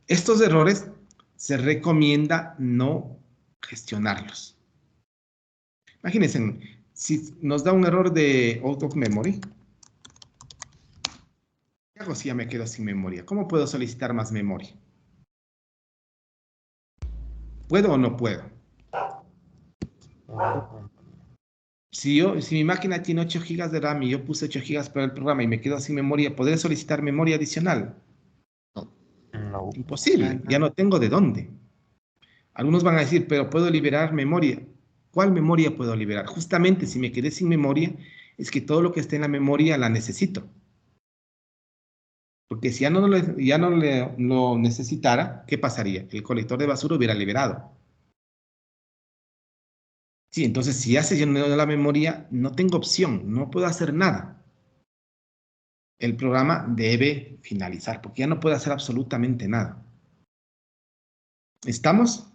estos errores se recomienda no gestionarlos. Imagínense, si nos da un error de out of memory, ¿qué hago si ya me quedo sin memoria? ¿Cómo puedo solicitar más memoria? ¿Puedo o no puedo? Si mi máquina tiene 8 GB de RAM y yo puse 8 GB para el programa y me quedo sin memoria, ¿podré solicitar memoria adicional? No. Imposible, ya no tengo de dónde. Algunos van a decir, pero puedo liberar memoria. ¿Cuál memoria puedo liberar? Justamente si me quedé sin memoria, es que todo lo que esté en la memoria la necesito. Porque si ya no lo necesitara, ¿qué pasaría? El colector de basura hubiera liberado. Sí, entonces si ya se llenó la memoria, no tengo opción, no puedo hacer nada. El programa debe finalizar, porque ya no puede hacer absolutamente nada. ¿Estamos?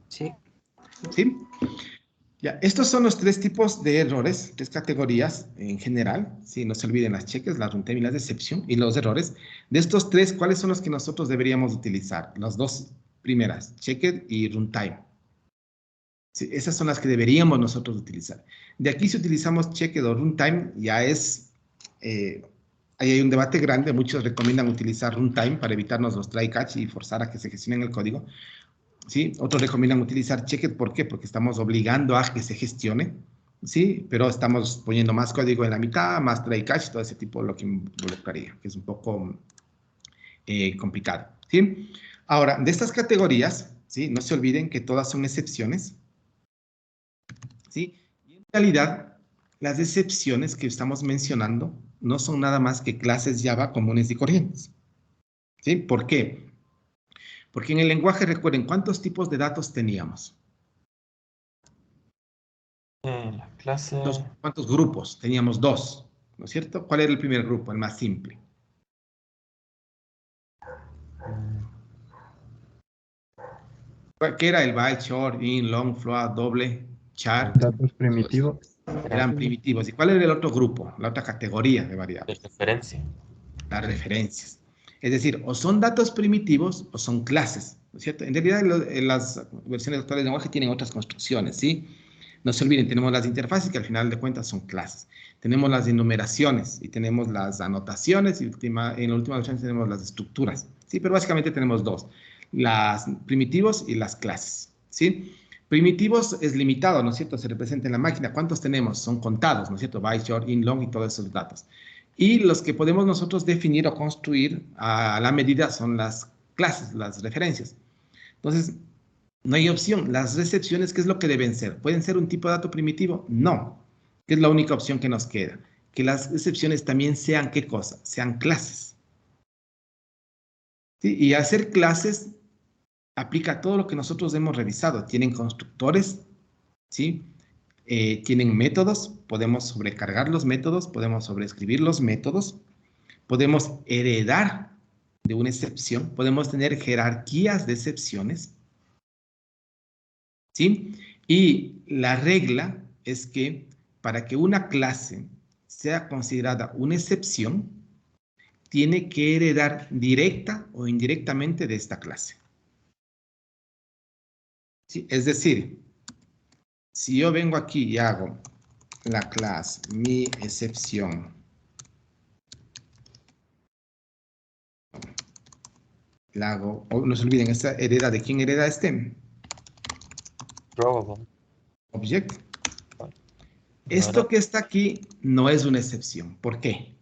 Sí. ¿Sí? Ya, estos son los tres tipos de errores, tres categorías en general. Sí, no se olviden las cheques, la runtime y la decepción y los errores. De estos tres, ¿cuáles son los que nosotros deberíamos utilizar? Las dos primeras, checked y runtime. Sí, esas son las que deberíamos nosotros utilizar. De aquí, si utilizamos checked o runtime, ya es... ahí hay un debate grande. Muchos recomiendan utilizar runtime para evitarnos los try catch y forzar a que se gestionen el código. ¿Sí? Otros recomiendan utilizar checked, ¿por qué? Porque estamos obligando a que se gestione, ¿sí? Pero estamos poniendo más código en la mitad, más try catch, todo ese tipo, lo que involucraría, que es un poco complicado, ¿sí? Ahora, de estas categorías, ¿sí? No se olviden que todas son excepciones, ¿sí? Y en realidad, las excepciones que estamos mencionando no son nada más que clases Java comunes y corrientes, ¿sí? ¿Por qué? Porque en el lenguaje, recuerden, ¿cuántos tipos de datos teníamos? La clase... ¿Cuántos grupos? Teníamos 2, ¿no es cierto? ¿Cuál era el primer grupo, el más simple? ¿Qué era el byte, short, in, long, float, doble, char? Datos primitivos. Eran primitivos. ¿Y cuál era el otro gruro, la otra categoría de variables? De referencia. Las referencias. Es decir, o son datos primitivos o son clases, ¿no es cierto? En realidad, las versiones actuales del lenguaje tienen otras construcciones, ¿sí? No se olviden, tenemos las interfaces que al final de cuentas son clases. Tenemos las enumeraciones y tenemos las anotaciones y en la última versión tenemos las estructuras, ¿sí? Pero básicamente tenemos 2, las primitivos y las clases, ¿sí? Primitivos es limitado, ¿no es cierto? Se representa en la máquina. ¿Cuántos tenemos? Son contados, ¿no es cierto? Byte, short, in, long y todos esos datos. Y los que podemos nosotros definir o construir a la medida son las clases, las referencias. Entonces, no hay opción. Las recepciones, ¿qué es lo que deben ser? ¿Pueden ser un tipo de dato primitivo? No. ¿Qué es la única opción que nos queda? Que las excepciones también sean, ¿qué cosa? Sean clases. ¿Sí? Y hacer clases aplica todo lo que nosotros hemos revisado. Tienen constructores, ¿sí? Tienen métodos, podemos sobrecargar los métodos, podemos sobreescribir los métodos, podemos heredar de una excepción, podemos tener jerarquías de excepciones, ¿sí? Y la regla es que para que una clase sea considerada una excepción, tiene que heredar directa o indirectamente de esta clase. ¿Sí? Es decir, si yo vengo aquí y hago la clase mi excepción, la hago, no se olviden, esta hereda, ¿de quién hereda este? Probable. Object. No Esto era- que está aquí no es una excepción. ¿Por qué?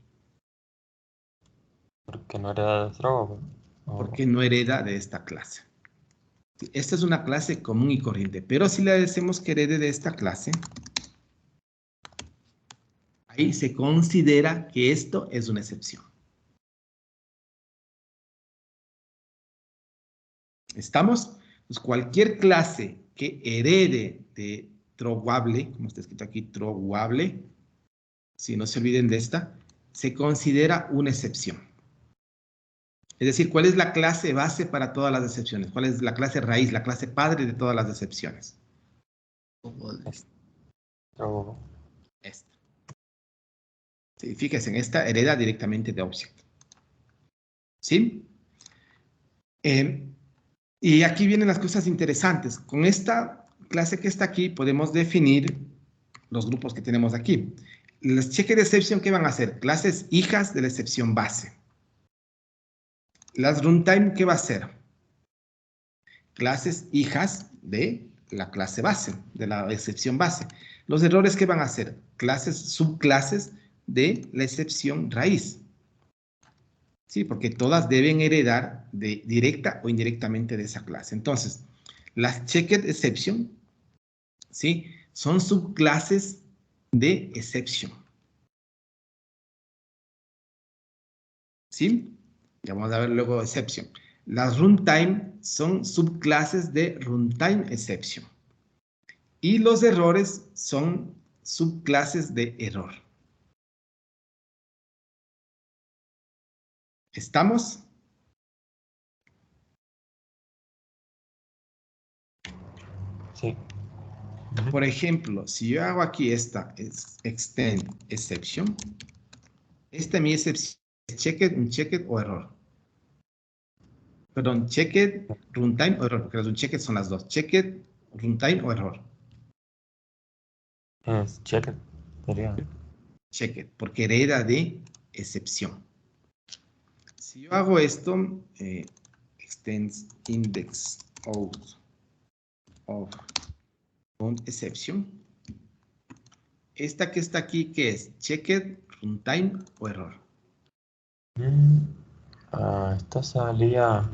Porque no era de throwable. Porque no hereda de esta clase. Esta es una clase común y corriente, pero si le decimos que herede de esta clase, ahí se considera que esto es una excepción. ¿Estamos? Pues cualquier clase que herede de throwable, como está escrito aquí, throwable, si no se olviden de esta, se considera una excepción. Es decir, ¿cuál es la clase base para todas las excepciones? ¿Cuál es la clase raíz, la clase padre de todas las excepciones? Throwable. Esta. Sí, fíjense, en esta hereda directamente de object. ¿Sí? Y aquí vienen las cosas interesantes. Con esta clase que está aquí podemos definir los grupos que tenemos aquí. Las cheques de excepción, ¿qué van a hacer? Clases hijas de la excepción base. Las runtime, ¿qué va a ser? Clases hijas de la clase base, de la excepción base. Los errores, ¿qué van a hacer? Clases, subclases de la excepción raíz. Sí, porque todas deben heredar directa o indirectamente de esa clase. Entonces, las checked exception, ¿sí? Son subclases de exception. ¿Sí? Ya vamos a ver luego exception. Las runtime son subclases de runtime exception. Y los errores son subclases de error. ¿Estamos? Sí. Por ejemplo, si yo hago aquí esta extend exception, esta mi excepción es checked, unchecked o error. Perdón, checked, runtime o error, porque las unchecked son las dos. Checked, runtime o error. Es checked. Sería. Checked, porque hereda de excepción. Si yo hago esto, extends index out of exception. Esta que está aquí, ¿qué es? Checked, runtime o error. Esta salía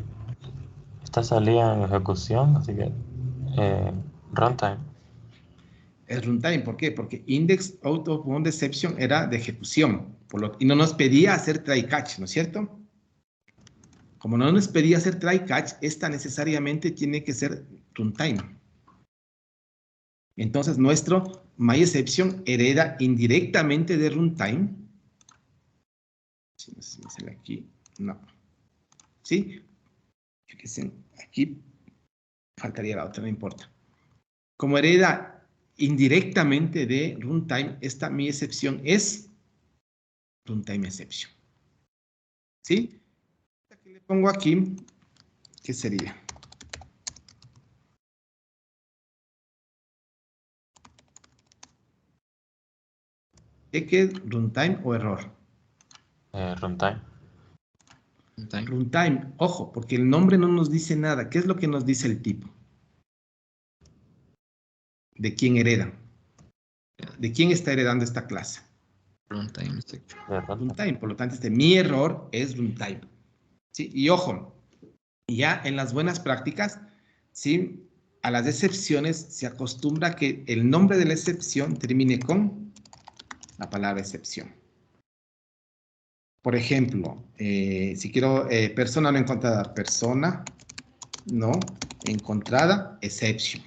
en ejecución, así que runtime. Es runtime, ¿por qué? Porque index out of bound exception era de ejecución y no nos pedía hacer try catch, ¿no es cierto? Como no nos pedía hacer try catch, esta necesariamente tiene que ser runtime. Entonces, nuestro myException hereda indirectamente de runtime. Si no sé si me sale aquí, no. ¿Sí? Fíjense, aquí faltaría la otra, no importa. Como hereda indirectamente de runtime, esta myException es runtime exception. ¿Sí? Aquí le pongo aquí, ¿qué sería? ¿Qué es runtime o error? Runtime. Runtime, ojo, porque el nombre no nos dice nada. ¿Qué es lo que nos dice el tipo? ¿De quién heredan? ¿De quién está heredando esta clase? Runtime exception. Runtime, por lo tanto, mi error es runtime. ¿Sí? Y ojo, ya en las buenas prácticas, ¿sí? A las excepciones se acostumbra que el nombre de la excepción termine con la palabra excepción. Por ejemplo, si quiero persona no encontrada, persona no encontrada, exception.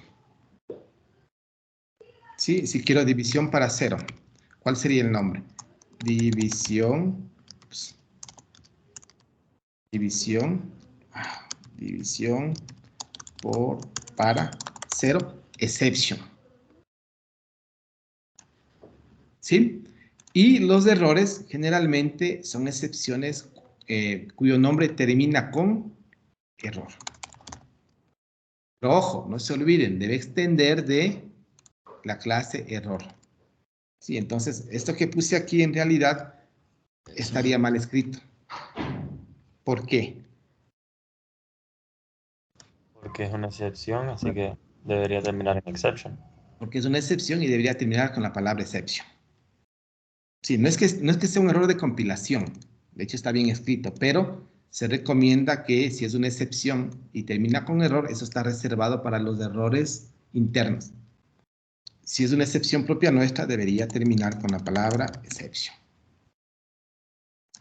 ¿Sí? Si quiero división para 0, ¿cuál sería el nombre? División, pues, división para 0, exception. ¿Sí? Y los errores generalmente son excepciones cuyo nombre termina con error. Pero ojo, no se olviden, debe extender de la clase error. Sí, entonces, esto que puse aquí en realidad estaría mal escrito. ¿Por qué? Porque es una excepción, así que debería terminar en exception. Porque es una excepción y debería terminar con la palabra exception. Sí, no es que sea un error de compilación. De hecho, está bien escrito, pero se recomienda que si es una excepción y termina con error, eso está reservado para los errores internos. Si es una excepción propia nuestra, debería terminar con la palabra exception.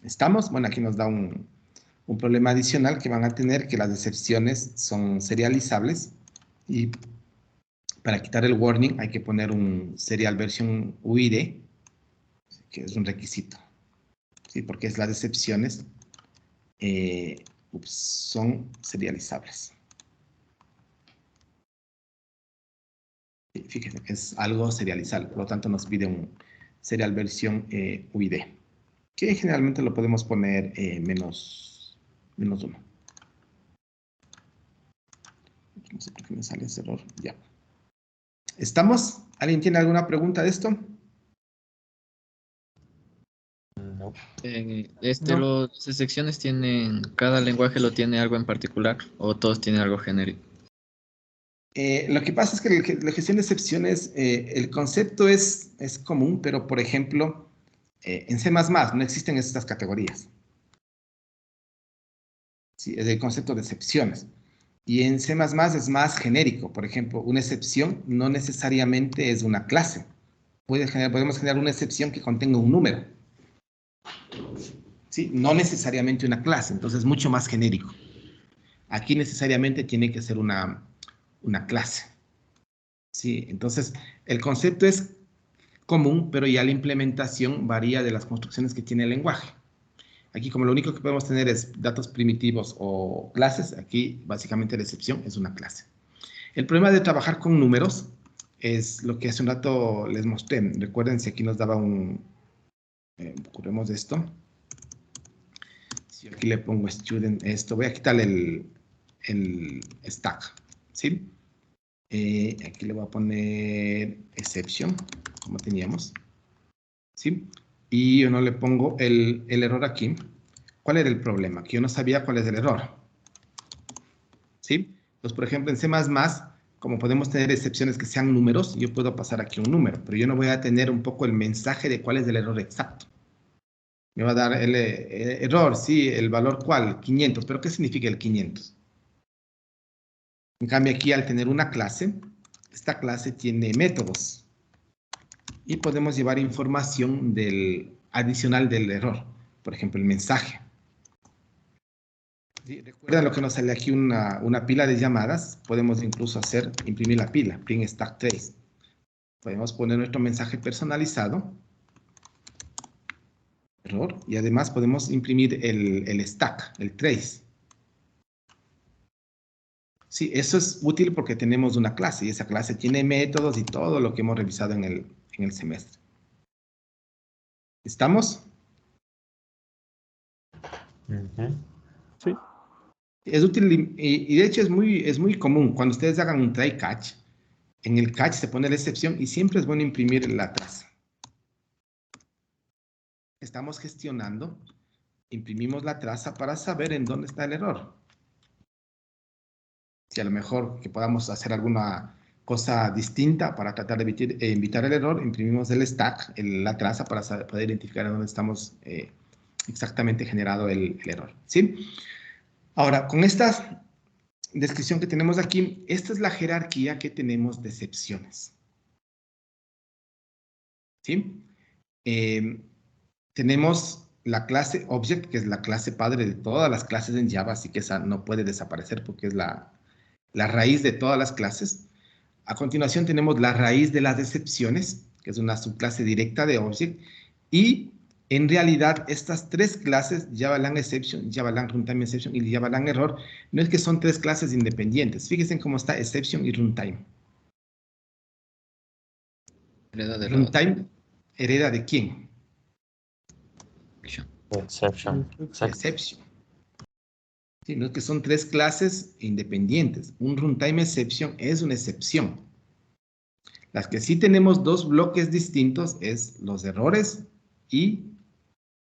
¿Estamos? Bueno, aquí nos da un problema adicional que van a tener, que las excepciones son serializables y para quitar el warning hay que poner un serial version UID, que es un requisito. ¿Sí? Porque es las excepciones son serializables. Fíjense que es algo serializable, por lo tanto nos pide un serial version UID, que generalmente lo podemos poner menos 1. No sé por qué me sale ese error. Ya. ¿Estamos? ¿Alguien tiene alguna pregunta de esto? No. No. Las secciones tienen, cada lenguaje lo tiene algo en particular o todos tienen algo genérico. Lo que pasa es que la gestión de excepciones, el concepto es común, pero por ejemplo, en C++ no existen estas categorías. Sí, es el concepto de excepciones. Y en C++ es más genérico. Por ejemplo, una excepción no necesariamente es una clase. Podemos generar una excepción que contenga un número. ¿Sí? No necesariamente una clase, entonces es mucho más genérico. Aquí necesariamente tiene que ser una clase. ¿Sí? Entonces, el concepto es común, pero ya la implementación varía de las construcciones que tiene el lenguaje. Aquí, como lo único que podemos tener es datos primitivos o clases, aquí básicamente la excepción es una clase. El problema de trabajar con números es lo que hace un rato les mostré. Recuerden si aquí nos daba ocurremos esto. Si aquí le pongo student esto, voy a quitarle el stack, ¿sí? Aquí le voy a poner exception, como teníamos, ¿sí? Y yo no le pongo el error aquí. ¿Cuál era el problema? Que yo no sabía cuál es el error, ¿sí? Entonces, por ejemplo, en C++, como podemos tener excepciones que sean números, yo puedo pasar aquí un número, pero yo no voy a tener un poco el mensaje de cuál es el error exacto. Me va a dar el error, sí, el valor cuál, 500, pero ¿qué significa el 500? En cambio aquí al tener una clase, esta clase tiene métodos y podemos llevar información adicional del error, por ejemplo el mensaje. ¿Sí? Recuerda lo que nos sale aquí una pila de llamadas, podemos incluso imprimir la pila, print stack trace. Podemos poner nuestro mensaje personalizado. Error. Y además podemos imprimir el stack, el trace. Sí, eso es útil porque tenemos una clase y esa clase tiene métodos y todo lo que hemos revisado en el semestre. ¿Estamos? Sí. Es útil y de hecho es muy común. Cuando ustedes hagan un try catch, en el catch se pone la excepción y siempre es bueno imprimir la traza. Estamos gestionando, imprimimos la traza para saber en dónde está el error. Si a lo mejor que podamos hacer alguna cosa distinta para tratar de evitar el error, imprimimos el stack, la traza para poder identificar en dónde estamos exactamente generado el error. ¿Sí? Ahora, con esta descripción que tenemos aquí, esta es la jerarquía que tenemos de excepciones. ¿Sí? Tenemos la clase Object, que es la clase padre de todas las clases en Java, así que esa no puede desaparecer porque es la raíz de todas las clases. A continuación tenemos la raíz de las excepciones, que es una subclase directa de Object, y en realidad estas tres clases, JavaLang Exception, JavaLang Runtime Exception y JavaLang Error, no es que son tres clases independientes. Fíjense cómo está Exception y Runtime. Hereda de la otra. Runtime hereda ¿de quién? Exception. Exception. Sí, no es que son tres clases independientes. Un Runtime Exception es una excepción. Las que sí tenemos dos bloques distintos es los errores y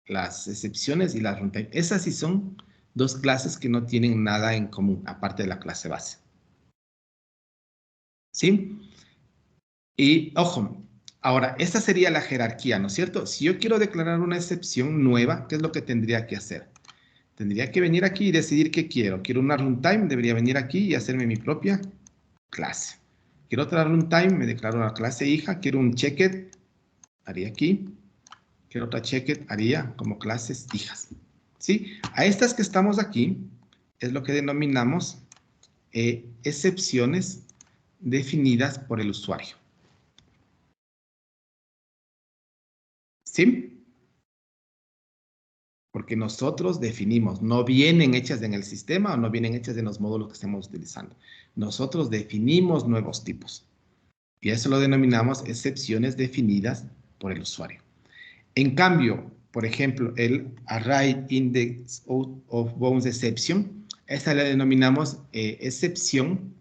las excepciones y las runtime. Esas sí son dos clases que no tienen nada en común, aparte de la clase base. ¿Sí? Y, ojo, ahora, esta sería la jerarquía, ¿no es cierto? Si yo quiero declarar una excepción nueva, ¿qué es lo que tendría que hacer? Tendría que venir aquí y decidir qué quiero. Quiero una runtime, debería venir aquí y hacerme mi propia clase. Quiero otra runtime, me declaro una clase hija. Quiero un checked, haría aquí. Quiero otra checked, haría como clases hijas. ¿Sí? A estas que estamos aquí es lo que denominamos excepciones definidas por el usuario. ¿Sí? Porque nosotros definimos, no vienen hechas en el sistema o no vienen hechas en los módulos que estemos utilizando. Nosotros definimos nuevos tipos. Y eso lo denominamos excepciones definidas por el usuario. En cambio, por ejemplo, el Array Index of Bounds Exception, esta la denominamos excepción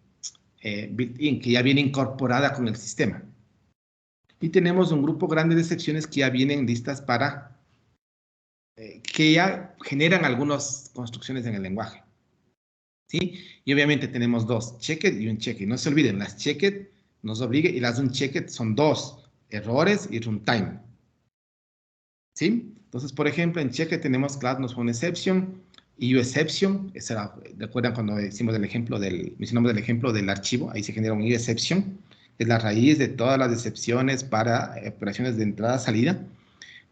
built-in, que ya viene incorporada con el sistema. Y tenemos un grupo grande de excepciones que ya vienen listas para, que ya generan algunas construcciones en el lenguaje. ¿Sí? Y obviamente tenemos dos, checked y un checked. No se olviden, las checked nos obliga y las unchecked son dos, errores y runtime. ¿Sí? Entonces, por ejemplo, en checked tenemos class nos pone exception y exception. ¿Recuerdan cuando mencionamos el ejemplo del archivo? Ahí se genera un exception, que es la raíz de todas las excepciones para operaciones de entrada-salida.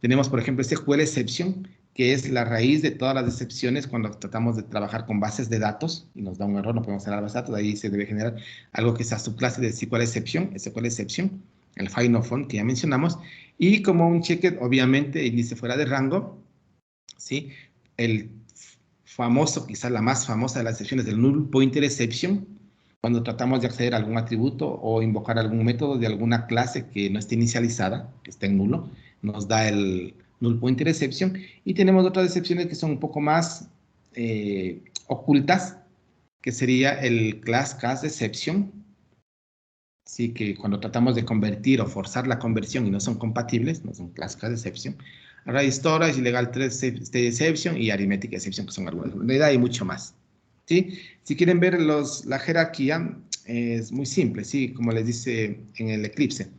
Tenemos, por ejemplo, SQL exception, que es la raíz de todas las excepciones cuando tratamos de trabajar con bases de datos y nos da un error, no podemos cerrar las bases de datos, ahí se debe generar algo que sea subclase de SQL exception, el final form que ya mencionamos, y como un checked, obviamente, índice fuera de rango, ¿sí? El famoso, quizás la más famosa de las excepciones del null pointer exception, cuando tratamos de acceder a algún atributo o invocar algún método de alguna clase que no esté inicializada, que esté en nulo, nos da el null pointer exception. Y tenemos otras excepciones que son un poco más ocultas, que sería el class cast exception. Así que cuando tratamos de convertir o forzar la conversión y no son compatibles, no son class cast exception. Array storage, legal state exception y arithmetic exception, que son algunas. En realidad hay mucho más. ¿Sí? Si quieren ver la jerarquía, es muy simple, ¿sí? Como les dice en el Eclipse.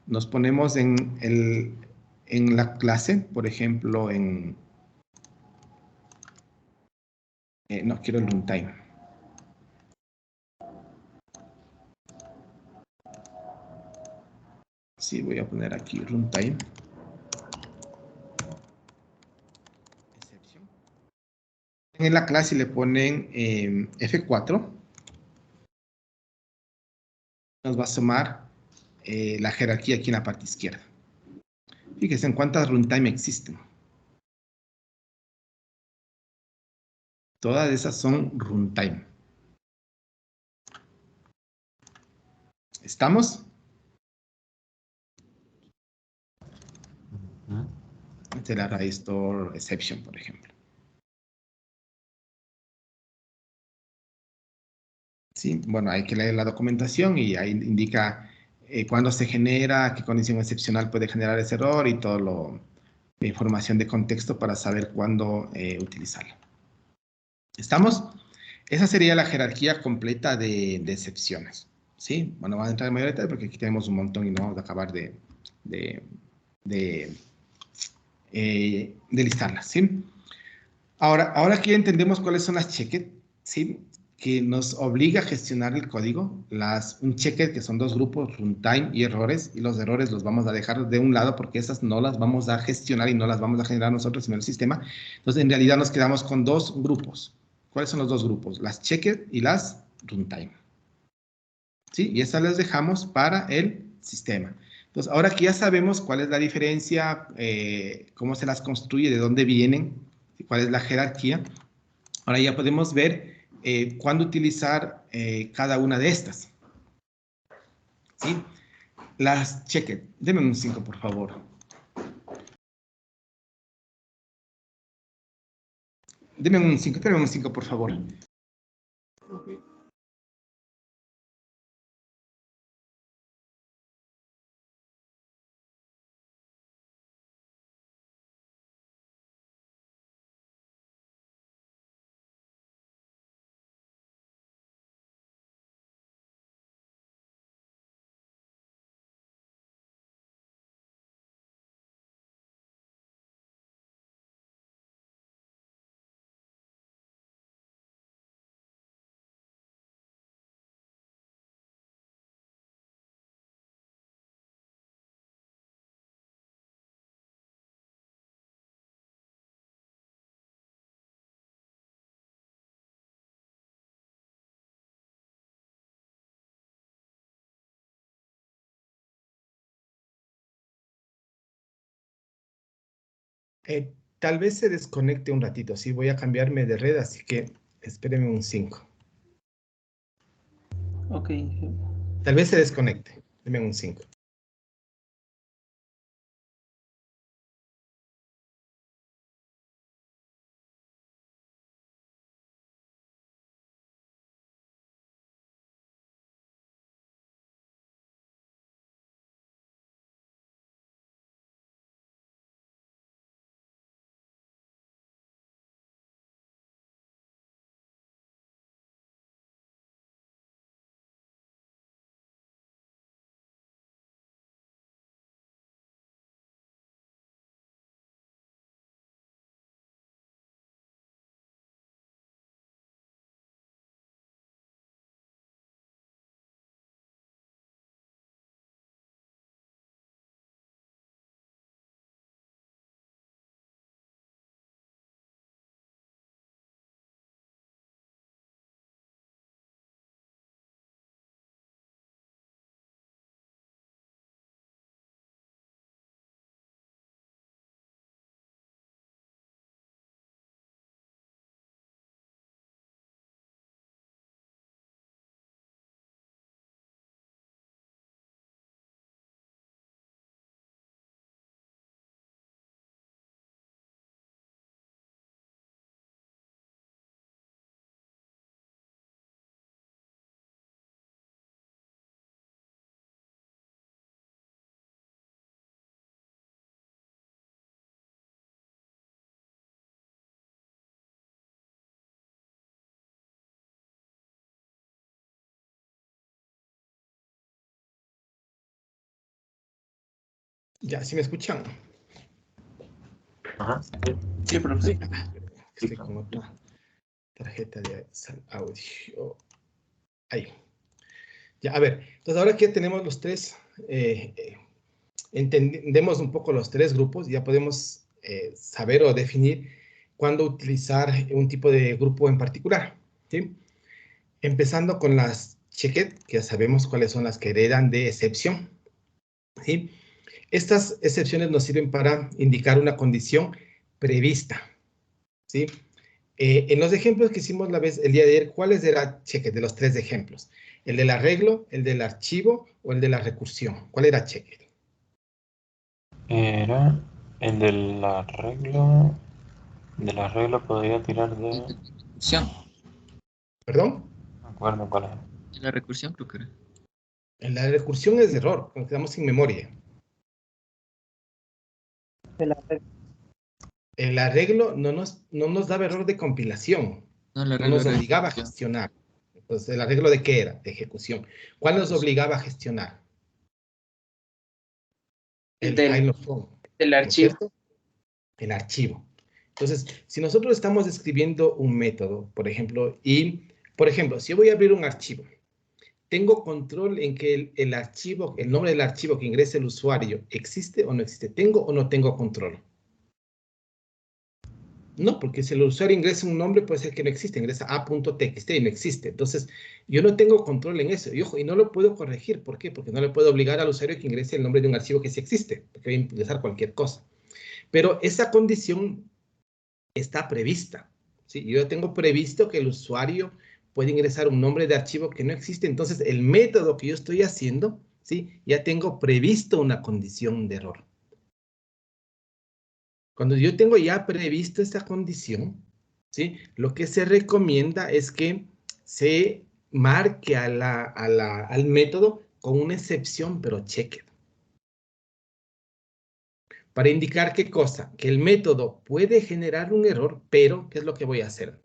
Nos ponemos en la clase, por ejemplo, no, quiero el runtime. Sí, voy a poner aquí runtime. Exception. En la clase le ponen F4. Nos va a sumar la jerarquía aquí en la parte izquierda. Fíjense en cuántas runtime existen. Todas esas son runtime. ¿Estamos? Esta es la array store exception, por ejemplo. Sí, bueno, hay que leer la documentación y ahí indica cuándo se genera, qué condición excepcional puede generar ese error y toda la información de contexto para saber cuándo utilizarla. ¿Estamos? Esa sería la jerarquía completa de excepciones. ¿Sí? Bueno, vamos a entrar en mayor detalle porque aquí tenemos un montón y no vamos a acabar de listarlas. ¿Sí? Ahora que ya entendemos cuáles son las checked, ¿sí? Que nos obliga a gestionar el código, un checker que son dos grupos, runtime y errores, y los errores los vamos a dejar de un lado porque esas no las vamos a gestionar y no las vamos a generar nosotros en el sistema. Entonces, en realidad nos quedamos con dos grupos. ¿Cuáles son los dos grupos? Las checker y las runtime. ¿Sí? Y esas las dejamos para el sistema. Entonces, ahora que ya sabemos cuál es la diferencia, cómo se las construye, de dónde vienen, cuál es la jerarquía, ahora ya podemos ver cuándo utilizar cada una de estas. ¿Sí? Las checked. Denme un 5, por favor. Denme un 5, por favor. Okay. Tal vez se desconecte un ratito, sí, voy a cambiarme de red, así que espérenme un 5. Ok. Tal vez se desconecte, denme un 5. Ya, ¿sí me escuchan? Ajá. Sí, profe. Estoy con otra tarjeta de audio. Ahí. Ya, a ver, entonces ahora que tenemos los tres, entendemos un poco los tres grupos, ya podemos saber o definir cuándo utilizar un tipo de grupo en particular, ¿sí? Empezando con las checked, que ya sabemos cuáles son las que heredan de excepción, ¿Sí? Estas excepciones nos sirven para indicar una condición prevista. ¿Sí? En los ejemplos que hicimos el día de ayer, ¿cuáles era cheque de los 3 ejemplos? ¿El del arreglo, el del archivo o el de la recursión? ¿Cuál era cheque? Era el del arreglo. Del arreglo podría tirar de. Recursión. ¿Perdón? No me acuerdo cuál era. La recursión creo que era. En la recursión es de error, nos quedamos sin memoria. El arreglo no nos daba error de compilación, No, la no regla nos era obligaba a ejecución. gestionar. Entonces, ¿el arreglo de qué era? De ejecución. ¿Cuál nos obligaba a gestionar? El file of form, Del ¿no es archivo. cierto? El archivo. Entonces, si nosotros estamos escribiendo un método, por ejemplo, si yo voy a abrir un archivo, ¿tengo control en que el archivo, el nombre del archivo que ingrese el usuario, existe o no existe? ¿Tengo o no tengo control? No, porque si el usuario ingresa un nombre, puede ser que no existe, ingresa a.txt y no existe. Entonces, yo no tengo control en eso. Y ojo, y no lo puedo corregir. ¿Por qué? Porque no le puedo obligar al usuario que ingrese el nombre de un archivo que sí existe, porque va a ingresar cualquier cosa. Pero esa condición está prevista. ¿Sí? Yo tengo previsto que el usuario puede ingresar un nombre de archivo que no existe. Entonces, el método que yo estoy haciendo, ¿sí? Ya tengo previsto una condición de error. Cuando yo tengo ya previsto esta condición, ¿sí? Lo que se recomienda es que se marque al método con una excepción, pero checked. Para indicar qué cosa, que el método puede generar un error, pero ¿qué es lo que voy a hacer?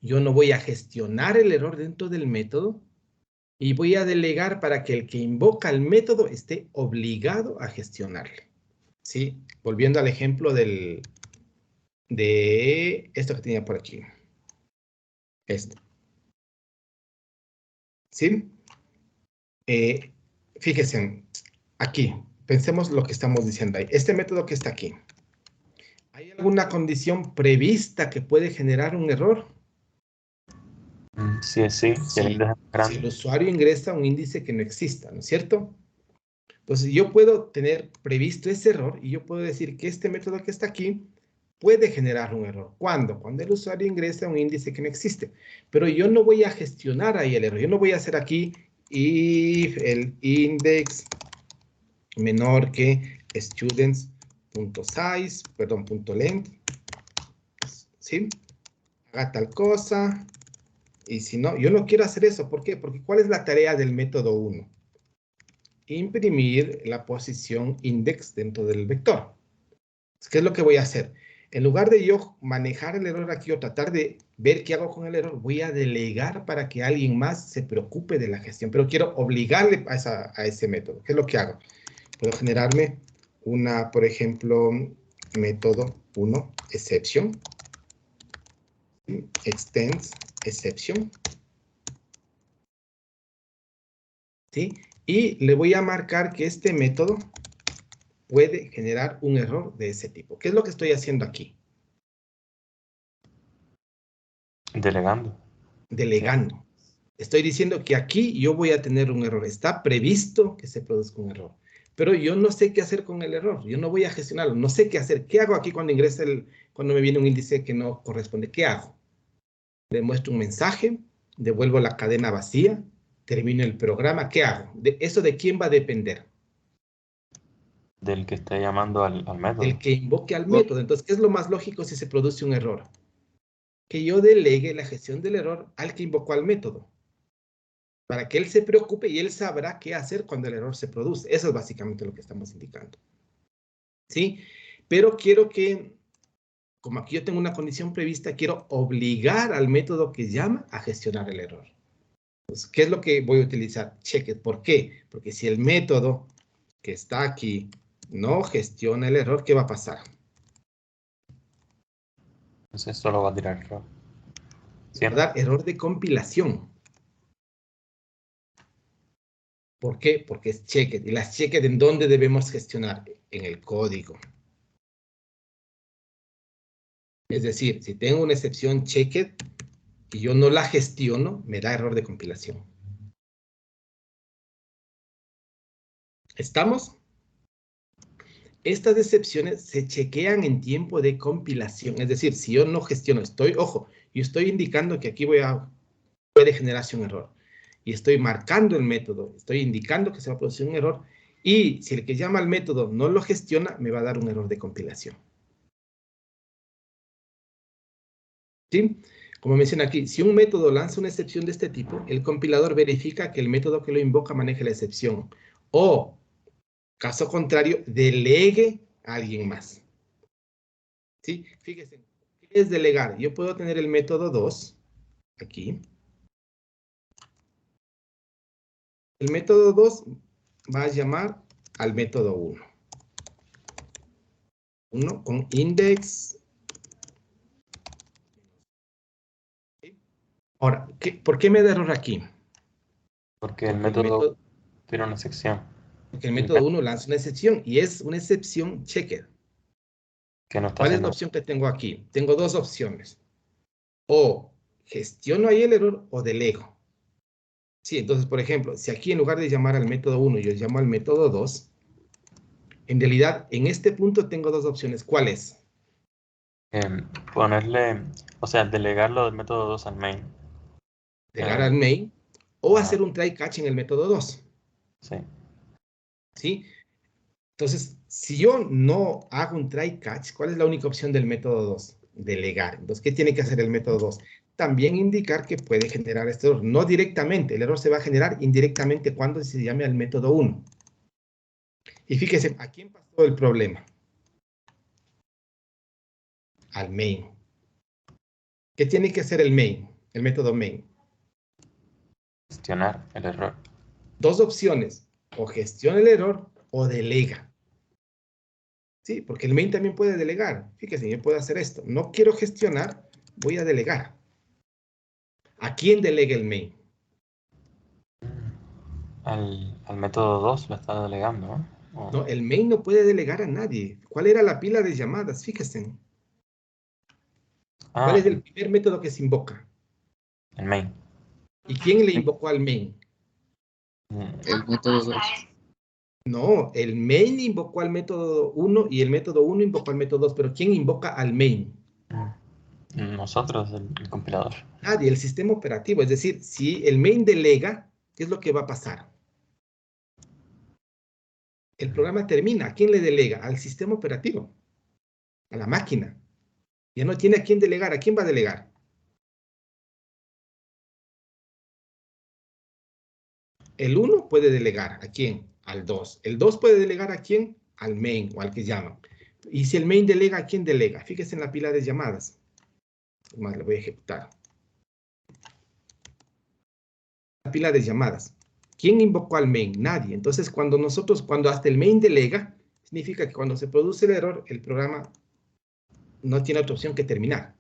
Yo no voy a gestionar el error dentro del método y voy a delegar para que el que invoca el método esté obligado a gestionarle. ¿Sí? Volviendo al ejemplo de esto que tenía por aquí. Esto. ¿Sí? Fíjense, aquí, pensemos lo que estamos diciendo ahí. Este método que está aquí, ¿hay alguna condición prevista que puede generar un error? Sí, si el Sí. índice es Si grande. el usuario ingresa un índice que no exista, ¿no es cierto? Entonces yo puedo tener previsto ese error y yo puedo decir que este método que está aquí puede generar un error. ¿Cuándo? Cuando el usuario ingresa un índice que no existe. Pero yo no voy a gestionar ahí el error. Yo no voy a hacer aquí if el index menor que students.size, perdón, .length, ¿sí? Haga tal cosa. Y si no, yo no quiero hacer eso. ¿Por qué? Porque ¿cuál es la tarea del método 1? Imprimir la posición index dentro del vector. ¿Qué es lo que voy a hacer? En lugar de yo manejar el error aquí o tratar de ver qué hago con el error, voy a delegar para que alguien más se preocupe de la gestión. Pero quiero obligarle a ese método. ¿Qué es lo que hago? Puedo generarme una, por ejemplo, método 1, exception, extends exception, ¿sí? Y le voy a marcar que este método puede generar un error de ese tipo. ¿Qué es lo que estoy haciendo aquí? Delegando. Delegando. Estoy diciendo que aquí yo voy a tener un error. Está previsto que se produzca un error. Pero yo no sé qué hacer con el error. Yo no voy a gestionarlo. No sé qué hacer. ¿Qué hago aquí cuando ingresa cuando me viene un índice que no corresponde? ¿Qué hago? Le muestro un mensaje, devuelvo la cadena vacía, termino el programa. ¿Qué hago? ¿Eso de quién va a depender? Del que esté llamando al Del método. que invoque al método. Entonces, ¿qué es lo más lógico si se produce un error? Que yo delegue la gestión del error al que invocó al método, para que él se preocupe y él sabrá qué hacer cuando el error se produce. Eso es básicamente lo que estamos indicando. ¿Sí? Pero quiero que, como aquí yo tengo una condición prevista, quiero obligar al método que llama a gestionar el error. Entonces, ¿qué es lo que voy a utilizar? Checked. ¿Por qué? Porque si el método que está aquí no gestiona el error, ¿qué va a pasar? Entonces solo va a tirar error. Va a dar error de compilación. ¿Por qué? Porque es checked. ¿Y las checked en dónde debemos gestionar? En el código. Es decir, si tengo una excepción checked y yo no la gestiono, me da error de compilación. ¿Estamos? Estas excepciones se chequean en tiempo de compilación. Es decir, si yo no gestiono, ojo, yo estoy indicando que aquí puede generarse un error. Y estoy marcando el método, estoy indicando que se va a producir un error. Y si el que llama al método no lo gestiona, me va a dar un error de compilación. ¿Sí? Como menciona aquí, si un método lanza una excepción de este tipo, el compilador verifica que el método que lo invoca maneje la excepción. O, caso contrario, delegue a alguien más. ¿Sí? Fíjense, ¿qué es delegar? Yo puedo tener el método 2, aquí. El método 2 va a llamar al método 1. 1 con index. Ahora, ¿por qué me da error aquí? Porque el método tiene una sección. Porque el método 1 lanza una excepción y es una excepción checked. Que no está ¿Cuál es la opción que tengo aquí? Tengo dos opciones. O gestiono ahí el error o delego. Sí, entonces, por ejemplo, si aquí en lugar de llamar al método 1, yo llamo al método 2, en realidad, en este punto tengo dos opciones. ¿Cuál es? Ponerle, o sea, delegarlo del método 2 al main. Delegar al main o hacer un try catch en el método 2. Sí. ¿Sí? Entonces, si yo no hago un try catch, ¿cuál es la única opción del método 2? Delegar. Entonces, ¿qué tiene que hacer el método 2? También indicar que puede generar este error. No directamente, el error se va a generar indirectamente cuando se llame al método 1. Y fíjese, ¿a quién pasó el problema? Al main. ¿Qué tiene que hacer el main? El método main. Gestionar el error. Dos opciones. O gestiona el error o delega. Sí, porque el main también puede delegar. Fíjese, yo puedo hacer esto. No quiero gestionar, voy a delegar. ¿A quién delega el main? Al método 2 lo está delegando, ¿no? No, el main no puede delegar a nadie. ¿Cuál era la pila de llamadas? Fíjense. ¿Cuál es el primer método que se invoca? El main. ¿Y quién le invocó al main? El método 2. No, el main invocó al método 1 y el método 1 invocó al método 2. Pero ¿quién invoca al main? Nosotros, el compilador. Nadie, el sistema operativo. Es decir, si el main delega, ¿qué es lo que va a pasar? El programa termina. ¿A quién le delega? Al sistema operativo. A la máquina. Ya no tiene a quién delegar. ¿A quién va a delegar? El 1 puede delegar. ¿A quién? Al 2. El 2 puede delegar ¿a quién? Al main o al que llaman. Y si el main delega, ¿a quién delega? Fíjese en la pila de llamadas. Más, le voy a ejecutar. La pila de llamadas. ¿Quién invocó al main? Nadie. Entonces, cuando hasta el main delega, significa que cuando se produce el error, el programa no tiene otra opción que terminar.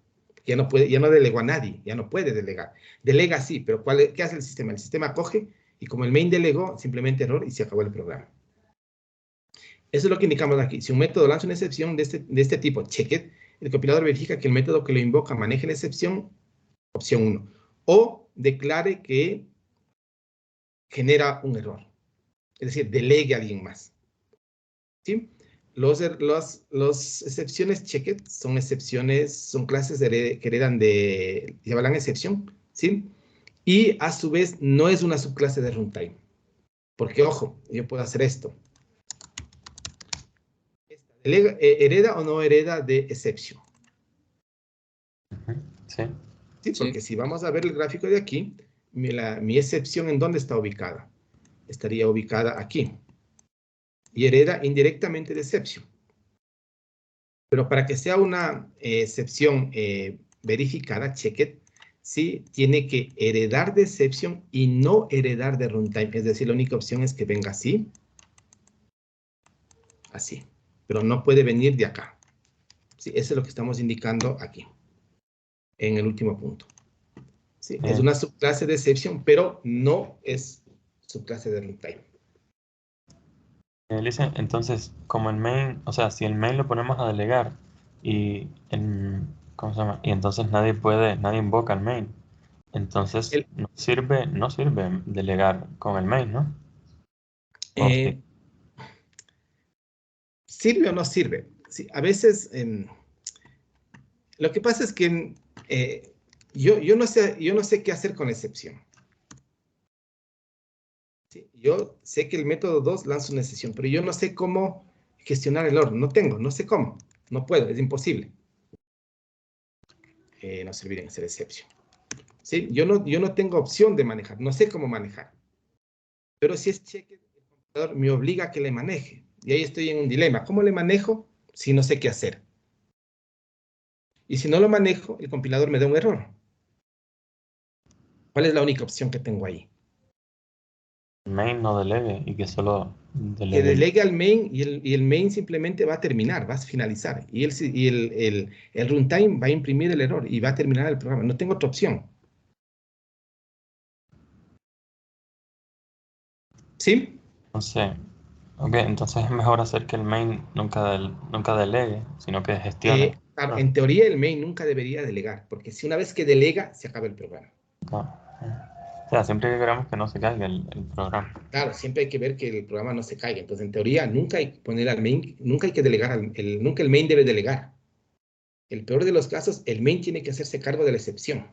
Ya no delegó a nadie, ya no puede delegar. Delega sí, pero ¿qué hace el sistema? El sistema coge y como el main delegó, simplemente error y se acabó el programa. Eso es lo que indicamos aquí. Si un método lanza una excepción de este tipo, checked, el compilador verifica que el método que lo invoca maneje la excepción, opción 1, o declare que genera un error. Es decir, delegue a alguien más. ¿Sí? Las excepciones checked son clases que heredan de llevarán excepción, ¿sí? Y a su vez no es una subclase de runtime. Porque, ojo, yo puedo hacer esto. ¿Hereda o no hereda de exception? Sí. Sí, porque si vamos a ver el gráfico de aquí, mi excepción, ¿en dónde está ubicada? Estaría ubicada aquí. Y hereda indirectamente de exception. Pero para que sea una excepción verificada, checked, sí, tiene que heredar de exception y no heredar de runtime. Es decir, la única opción es que venga así. Así. Pero no puede venir de acá. Sí, eso es lo que estamos indicando aquí. En el último punto. Sí, es una subclase de exception, pero no es subclase de runtime. Entonces, como el main, o sea, si el main lo ponemos a delegar y ¿cómo se llama? Y entonces nadie invoca al main. Entonces no sirve delegar con el main, ¿no? Sí. ¿Sirve o no sirve? Sí, a veces, lo que pasa es que yo no sé qué hacer con la excepción. Sí, yo sé que el método 2 lanza una excepción, pero yo no sé cómo gestionar el orden. No sé cómo. No puedo, es imposible. No servir en hacer excepción. ¿Sí? Yo no tengo opción de manejar, no sé cómo manejar. Pero si es cheque, el computador me obliga a que le maneje. Y ahí estoy en un dilema. ¿Cómo le manejo si no sé qué hacer? Y si no lo manejo, el compilador me da un error. ¿Cuál es la única opción que tengo ahí? Main no delegue y que solo Que delegue. delegue al main y el main simplemente va a terminar, va a finalizar. Y el runtime va a imprimir el error y va a terminar el programa. No tengo otra opción. ¿Sí? No sé. Ok, entonces es mejor hacer que el main nunca delegue, sino que gestione. Claro, en teoría el main nunca debería delegar, porque si una vez que delega, se acaba el programa. O sea, siempre que queramos que no se caiga el programa. Claro, siempre hay que ver que el programa no se caiga. Entonces, en teoría, nunca hay que poner al main, nunca hay que delegar, nunca el main debe delegar. El peor de los casos, el main tiene que hacerse cargo de la excepción.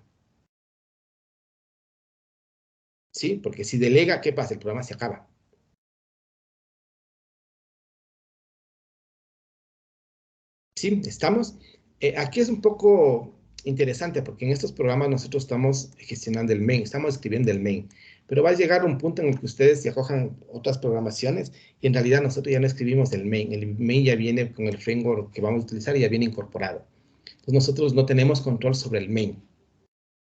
¿Sí? Porque si delega, ¿qué pasa? El programa se acaba. ¿Sí? ¿Estamos? Aquí es un poco interesante porque en estos programas nosotros estamos gestionando el main, estamos escribiendo el main, pero va a llegar un punto en el que ustedes ya cojan otras programaciones y en realidad nosotros ya no escribimos el main ya viene con el framework que vamos a utilizar y ya viene incorporado. Entonces nosotros no tenemos control sobre el main.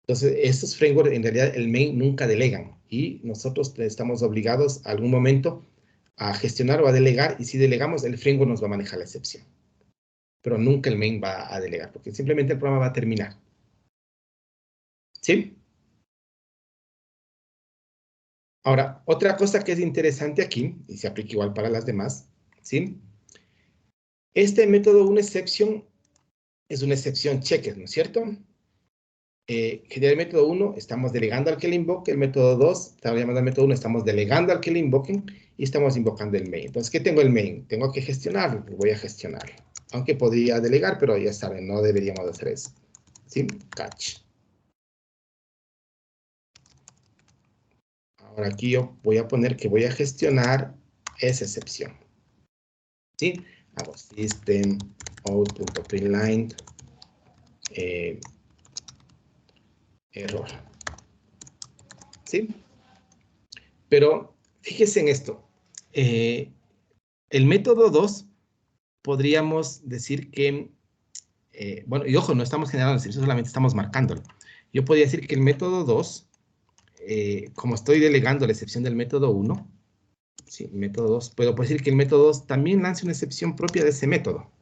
Entonces estos frameworks en realidad el main nunca delegan y nosotros estamos obligados a algún momento a gestionar o a delegar y si delegamos el framework nos va a manejar la excepción. Pero nunca el main va a delegar, porque simplemente el programa va a terminar. ¿Sí? Ahora, otra cosa que es interesante aquí, y se aplica igual para las demás, ¿sí? Este método onException es una excepción checker, ¿no es cierto? Genera el método 1, estamos delegando al que le invoque, el método 2, estamos llamando al método 1, estamos delegando al que le invoquen, y estamos invocando el main. Entonces, ¿qué tengo el main? Tengo que gestionarlo, voy a gestionarlo. Aunque podría delegar, pero ya saben, no deberíamos hacer eso. ¿Sí? Catch. Ahora aquí yo voy a poner que voy a gestionar esa excepción. ¿Sí? Hago system out.println error. ¿Sí? Pero fíjese en esto. El método 2 podríamos decir que, bueno, y ojo, no estamos generando la excepción, solamente estamos marcándolo. Yo podría decir que el método 2, como estoy delegando la excepción del método 1, sí, método 2, puedo decir que el método 2 también lance una excepción propia de ese método.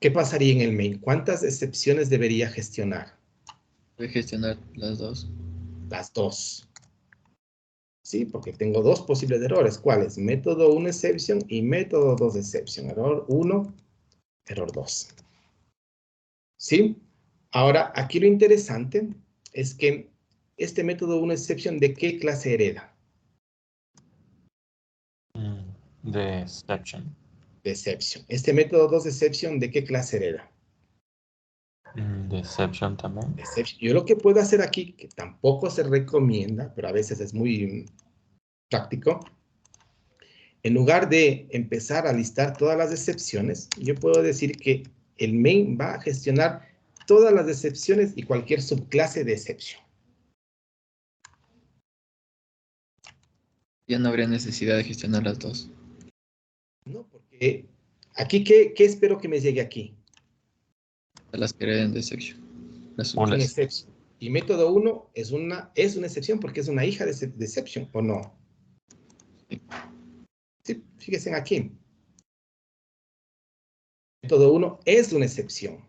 ¿Qué pasaría en el main? ¿Cuántas excepciones debería gestionar? Voy a gestionar las dos. Las dos. Sí, porque tengo dos posibles errores. ¿Cuáles? Método 1 exception y método 2 exception. Error 1, error 2. ¿Sí? Ahora, aquí lo interesante es que este método 1 exception, ¿de qué clase hereda? De exception. De exception. Este método 2 exception, ¿de qué clase hereda? De exception también. Exception. Yo lo que puedo hacer aquí, que tampoco se recomienda, pero a veces es muy práctico, en lugar de empezar a listar todas las excepciones, yo puedo decir que el main va a gestionar todas las excepciones y cualquier subclase de excepción. Ya no habría necesidad de gestionar las dos. No, porque aquí, ¿qué espero que me llegue aquí? A las que hereden de exception. Las Un subclases. exception. Y método 1 es una excepción porque es una hija de exception, ¿o no? Sí. Sí, fíjense aquí. Método 1 es una excepción.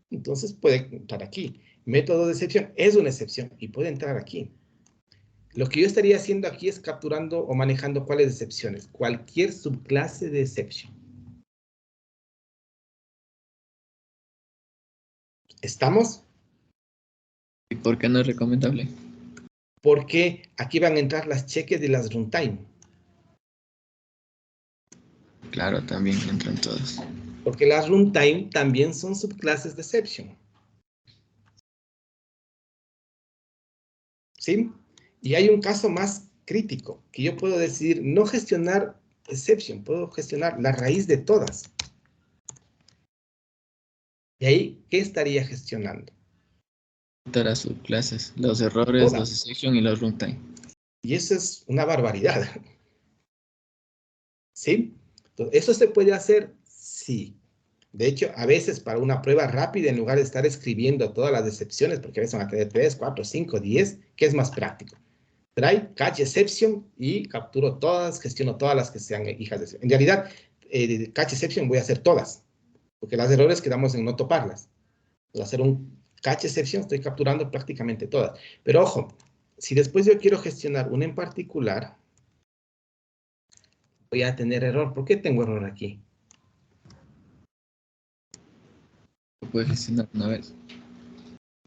Entonces puede entrar aquí. Método de excepción es una excepción y puede entrar aquí. Lo que yo estaría haciendo aquí es capturando o manejando cuáles excepciones. Cualquier subclase de exception. ¿Estamos? ¿Y por qué no es recomendable? Porque aquí van a entrar las cheques de las runtime. Claro, también entran todas. Porque las runtime también son subclases de exception. ¿Sí? Y hay un caso más crítico, que yo puedo decidir no gestionar exception, puedo gestionar la raíz de todas. Y ahí, ¿qué estaría gestionando? Todas las subclases, los errores, Todas. los exception y los runtime. Y eso es una barbaridad. ¿Sí? Entonces, ¿eso se puede hacer? Sí. De hecho, a veces para una prueba rápida, en lugar de estar escribiendo todas las excepciones, porque a veces van a tener 3, 4, 5, 10, ¿qué es más práctico? Try, catch exception y capturo todas, gestiono todas las que sean hijas de exception. En realidad, catch exception voy a hacer todas, porque las errores quedamos en no toparlas. Al hacer un catch exception estoy capturando prácticamente todas. Pero ojo, si después yo quiero gestionar una en particular, voy a tener error. ¿Por qué tengo error aquí? Lo puedes gestionar una vez.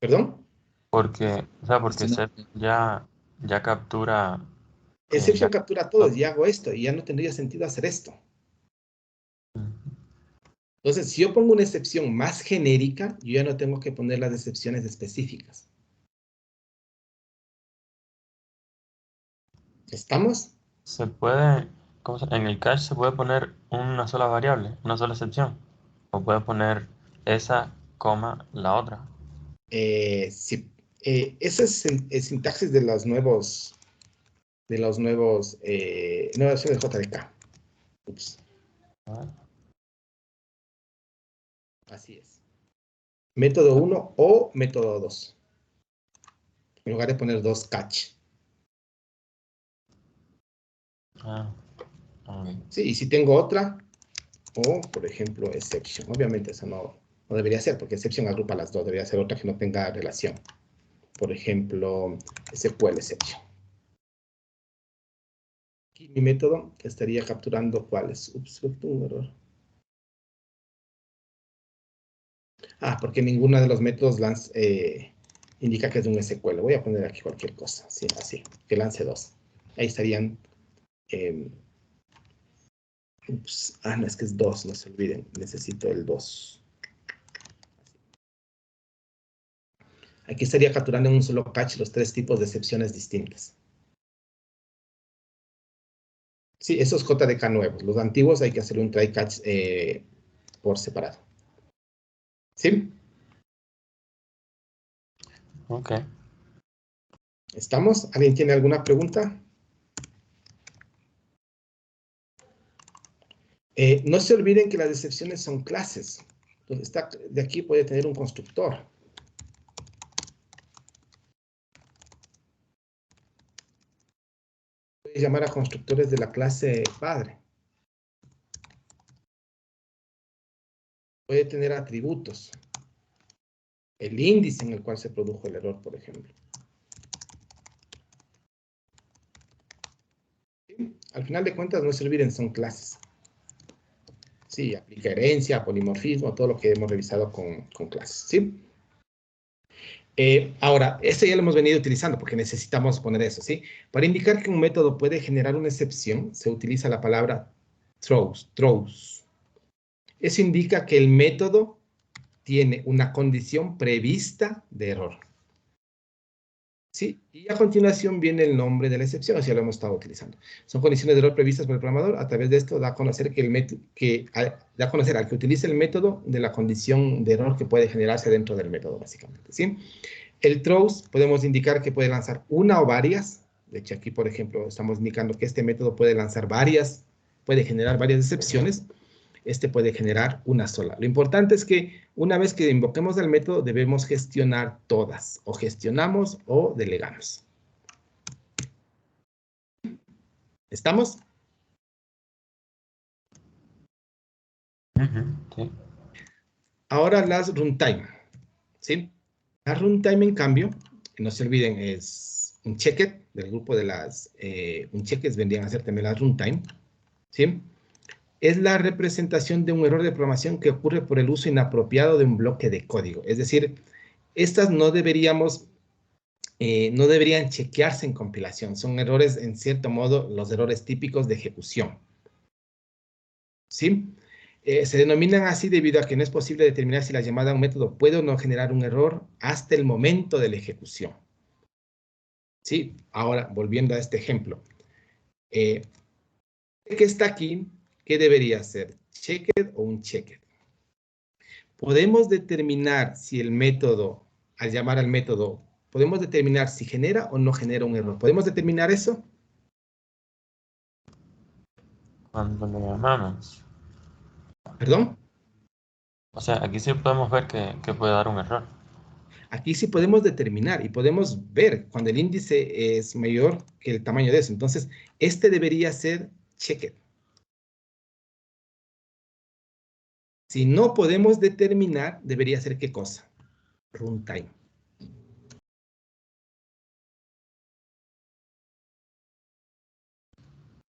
¿Perdón? Porque, o sea, porque Gestionar. Set ya captura. Exception Ya. captura todos y hago esto y ya no tendría sentido hacer esto. Entonces, si yo pongo una excepción más genérica, yo ya no tengo que poner las excepciones específicas. ¿Estamos? Se puede, en el cache se puede poner una sola variable, una sola excepción. O puede poner esa, coma, la otra. Sí. Ese es el sintaxis de los nuevas versiones de JDK. Ups. A ver. Así es. Método 1 o método 2. En lugar de poner 2 catch. Ah, ok. Sí, y si tengo otra, o por ejemplo exception. Obviamente eso no debería ser, porque exception agrupa las dos. Debería ser otra que no tenga relación. Por ejemplo, SQL exception. Aquí mi método estaría capturando cuáles. Ups, un error. Porque ninguno de los métodos indica que es un SQL. Voy a poner aquí cualquier cosa. Sí, así. Que lance 2. Ahí estarían. Ups, no, es que es 2. No se olviden. Necesito el 2. Aquí estaría capturando en un solo catch los 3 tipos de excepciones distintas. Sí, esos JDK nuevos. Los antiguos hay que hacer un try catch por separado. ¿Sí? Ok. ¿Estamos? ¿Alguien tiene alguna pregunta? No se olviden que las excepciones son clases. Entonces, de aquí puede tener un constructor. Puede llamar a constructores de la clase padre. Puede tener atributos. El índice en el cual se produjo el error, por ejemplo. ¿Sí? Al final de cuentas, no se olviden, son clases. Sí, aplica herencia, polimorfismo, todo lo que hemos revisado con clases. ¿Sí? Ahora, esto ya lo hemos venido utilizando porque necesitamos poner eso, ¿sí? Para indicar que un método puede generar una excepción, se utiliza la palabra throws. Eso indica que el método tiene una condición prevista de error. ¿Sí? Y a continuación viene el nombre de la excepción, así lo hemos estado utilizando. Son condiciones de error previstas por el programador. A través de esto da a conocer da a conocer al que utilice el método de la condición de error que puede generarse dentro del método, básicamente, ¿sí? El throws podemos indicar que puede lanzar una o varias. De hecho, aquí, por ejemplo, estamos indicando que este método puede lanzar varias, puede generar varias excepciones. Este puede generar una sola. Lo importante es que una vez que invoquemos el método, debemos gestionar todas. O gestionamos o delegamos. ¿Estamos? Sí. Ahora las runtime. ¿Sí? La runtime, en cambio, no se olviden, es un checket del grupo de las uncheckers, vendrían a ser también las runtime. ¿Sí? Es la representación de un error de programación que ocurre por el uso inapropiado de un bloque de código. Es decir, estas no deberían chequearse en compilación. Son errores, en cierto modo, los errores típicos de ejecución. ¿Sí? Se denominan así debido a que no es posible determinar si la llamada a un método puede o no generar un error hasta el momento de la ejecución. ¿Sí? Ahora, volviendo a este ejemplo. ¿Qué está aquí? ¿Qué debería ser? ¿Checked o un checked? Podemos determinar si el método, al llamar al método, podemos determinar si genera o no genera un error. ¿Podemos determinar eso? Cuando le llamamos. ¿Perdón? O sea, aquí sí podemos ver que puede dar un error. Aquí sí podemos determinar y podemos ver cuando el índice es mayor que el tamaño de eso. Entonces, este debería ser checked. Si no podemos determinar, debería ser ¿qué cosa? Runtime.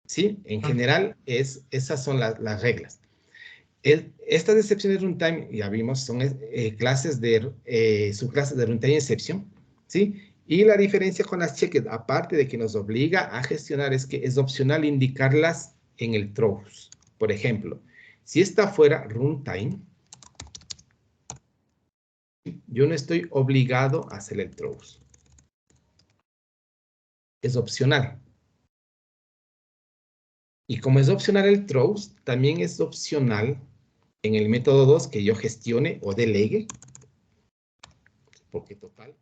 ¿Sí? En general, esas son las reglas. Estas excepciones runtime, ya vimos, son clases de subclases de runtime exception, ¿sí? Y la diferencia con las checked, aparte de que nos obliga a gestionar, es que es opcional indicarlas en el throws. Por ejemplo, si esta fuera runtime, yo no estoy obligado a hacer el throws. Es opcional. Y como es opcional el throws, también es opcional en el método 2 que yo gestione o delegue, porque total,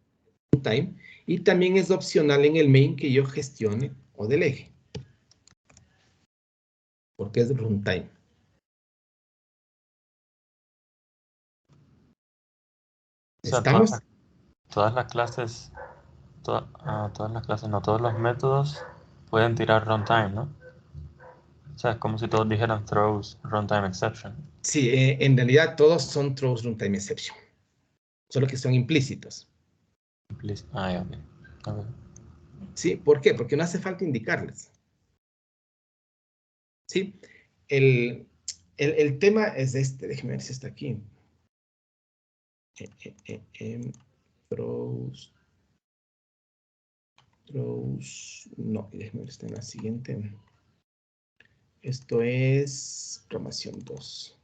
runtime, y también es opcional en el main que yo gestione o delegue, porque es runtime. O sea, ¿Estamos? todas las clases, todas las clases, no, todos los métodos pueden tirar runtime, ¿no? O sea, es como si todos dijeran throws runtime exception. Sí, en realidad todos son throws runtime exception, solo que son implícitos. Ya, ok. ¿Sí? ¿Por qué? Porque no hace falta indicarles. ¿Sí? El tema es este, déjeme ver si está aquí. Throws, no, déjeme ver si está en la siguiente. Esto es programación 2.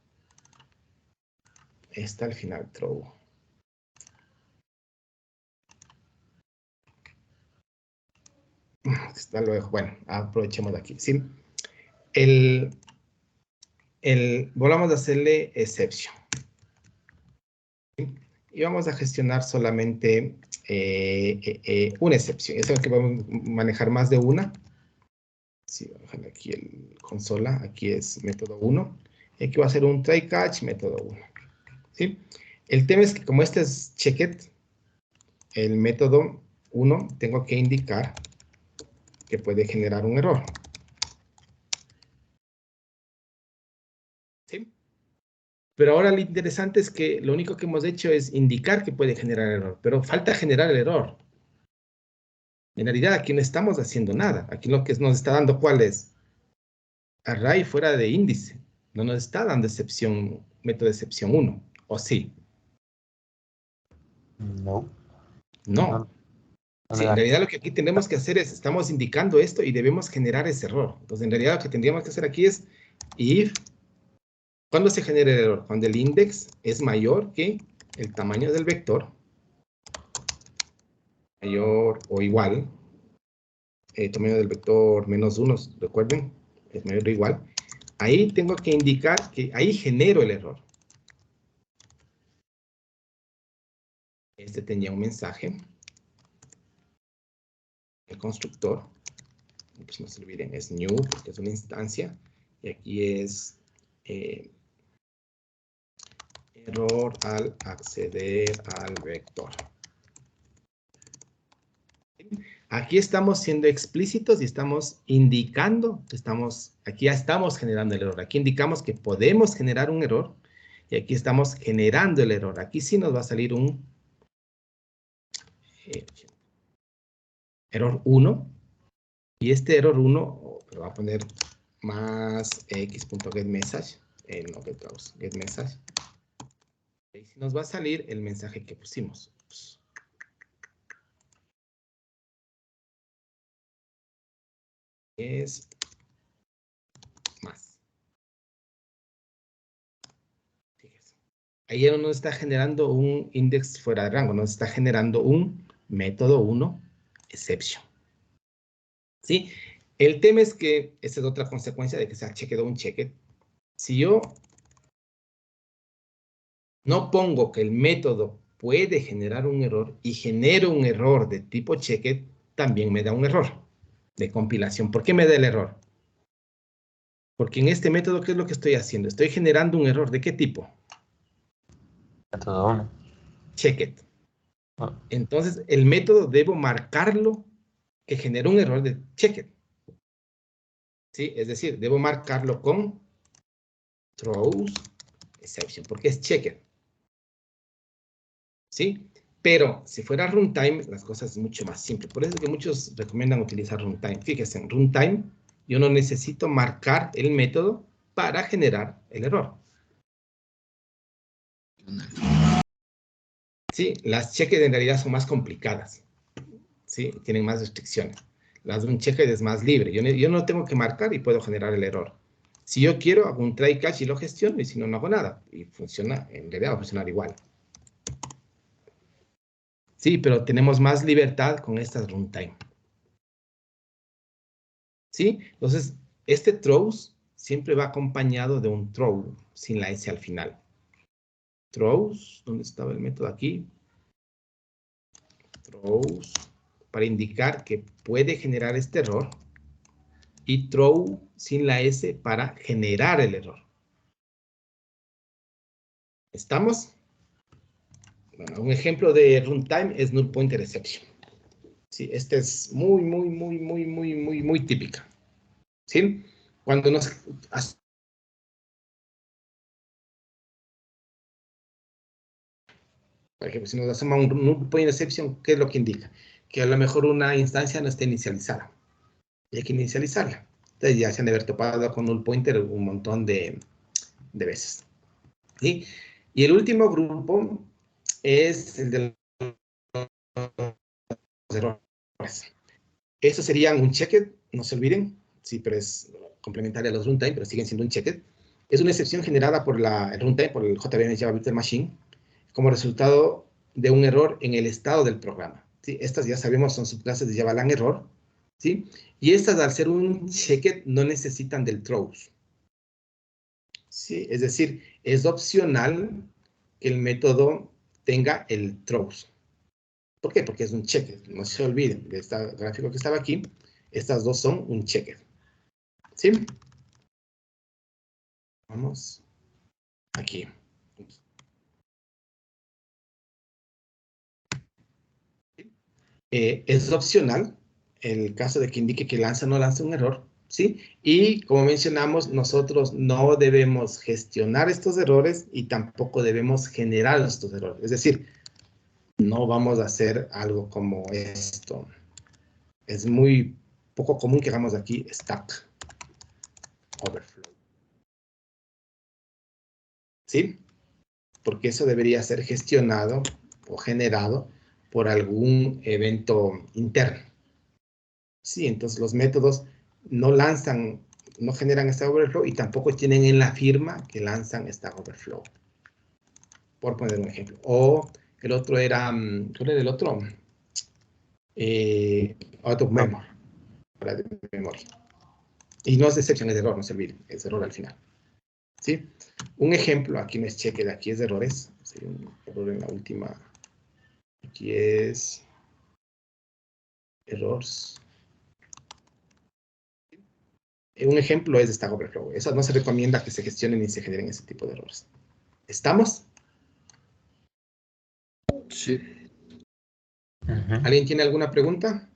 Está al final, throw. Está luego, bueno, aprovechemos de aquí. ¿Sí? Volvamos a hacerle exception. ¿Sí? Y vamos a gestionar solamente una excepción. Ya saben que vamos a manejar más de una. Sí, vamos a dejar aquí el consola. Aquí es método 1. Y aquí va a ser un try catch método 1. ¿Sí? El tema es que como este es checked, el método 1 tengo que indicar que puede generar un error. ¿Sí? Pero ahora lo interesante es que lo único que hemos hecho es indicar que puede generar error, pero falta generar el error. En realidad aquí no estamos haciendo nada. Aquí lo que nos está dando ¿cuál es? Array fuera de índice. No nos está dando excepción, método de excepción 1. ¿O sí? No. No. No le Sí, en da. realidad lo que aquí tenemos que hacer es, estamos indicando esto y debemos generar ese error. Entonces, en realidad lo que tendríamos que hacer aquí es if, ¿cuándo se genera el error? Cuando el index es mayor que el tamaño del vector, mayor o igual, tamaño del vector -1, recuerden, es mayor o igual. Ahí tengo que indicar que ahí genero el error. Este tenía un mensaje. El constructor, pues no se olviden, es new, porque es una instancia. Y aquí es error al acceder al vector. Aquí estamos siendo explícitos y estamos indicando que aquí ya estamos generando el error. Aquí indicamos que podemos generar un error y aquí estamos generando el error. Aquí sí nos va a salir un error 1 y este error 1 lo va a poner más x.getMessage, no getMessage. Y si nos va a salir el mensaje que pusimos. Es más. ahí ya no nos está generando un index fuera de rango, nos está generando un método 1 exception. ¿Sí? El tema es que esa es otra consecuencia de que sea checked o unchecked. Si yo no pongo que el método puede generar un error y genero un error de tipo checked, también me da un error de compilación. ¿Por qué me da el error? Porque en este método, ¿qué es lo que estoy haciendo? Estoy generando un error. ¿De qué tipo? Método 1. Checked. Ah, Entonces, el método debo marcarlo que genera un error de checked. ¿Sí? Es decir, debo marcarlo con throws exception, porque es checked. ¿Sí? Pero si fuera runtime, las cosas es mucho más simple. Por eso es que muchos recomiendan utilizar runtime. Fíjense, en runtime yo no necesito marcar el método para generar el error. Sí, las checked en realidad son más complicadas. ¿Sí? Tienen más restricciones. Las de un checked es más libre. Yo no tengo que marcar y puedo generar el error. Si yo quiero, hago un try catch y lo gestiono, y si no, no hago nada. Y funciona, en realidad va a funcionar igual. Sí, pero tenemos más libertad con estas runtime. ¿Sí? Entonces, este throws siempre va acompañado de un throw, sin la S al final. Throws, ¿dónde estaba el método? Aquí. Throws, para indicar que puede generar este error. Y throw sin la S para generar el error. ¿Estamos? Bueno, un ejemplo de runtime es null pointer exception. Sí, este es muy típica. ¿Sí? Cuando nos... Por ejemplo, si nos hacemos un null pointer exception, ¿qué es lo que indica? Que a lo mejor una instancia no está inicializada. Y hay que inicializarla. Entonces ya se han de haber topado con null pointer un montón de veces. ¿Sí? Y el último grupo es el de los errores. Estos serían un checked, no se olviden, sí, pero es complementaria a los runtime, pero siguen siendo un checked. Es una excepción generada por el runtime, por el JVM Java Virtual Machine, como resultado de un error en el estado del programa. ¿Sí? Estas ya sabemos son subclases de JavaLang error, ¿sí? Y estas, al ser un checked, no necesitan del throws. ¿Sí? Es decir, es opcional que el método tenga el throws. ¿Por qué? Porque es un checked. No se olviden de este gráfico que estaba aquí. Estas dos son un checked. ¿Sí? Vamos aquí. Es opcional el caso de que indique que lanza o no lanza un error, ¿sí? Y como mencionamos, nosotros no debemos gestionar estos errores y tampoco debemos generar estos errores. Es decir, no vamos a hacer algo como esto. Es muy poco común que hagamos aquí stack overflow. ¿Sí? Porque eso debería ser gestionado o generado por algún evento interno. Sí, entonces los métodos no lanzan, no generan Stack Overflow y tampoco tienen en la firma que lanzan Stack Overflow. Por poner un ejemplo. O el otro era, ¿cuál era el otro? Out of memory. Para de memoria. Y no es exception, es error, no se olviden, es error al final. ¿Sí? Un ejemplo, aquí no es cheque, de aquí es de errores. Sería un error en la última. Aquí es errores. Un ejemplo es de Stack Overflow. Eso no se recomienda que se gestionen ni se generen ese tipo de errores. ¿Estamos? Sí. ¿Alguien tiene alguna pregunta?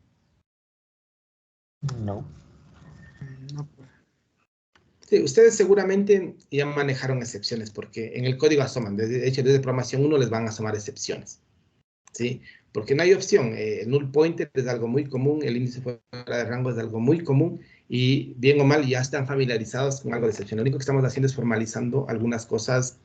No. No, Sí, ustedes seguramente ya manejaron excepciones porque en el código asoman. De hecho, desde programación 1 les van a asomar excepciones. ¿Sí? Porque no hay opción. El null pointer es algo muy común, el índice fuera de rango es algo muy común y bien o mal ya están familiarizados con algo de excepción. Lo único que estamos haciendo es formalizando algunas cosas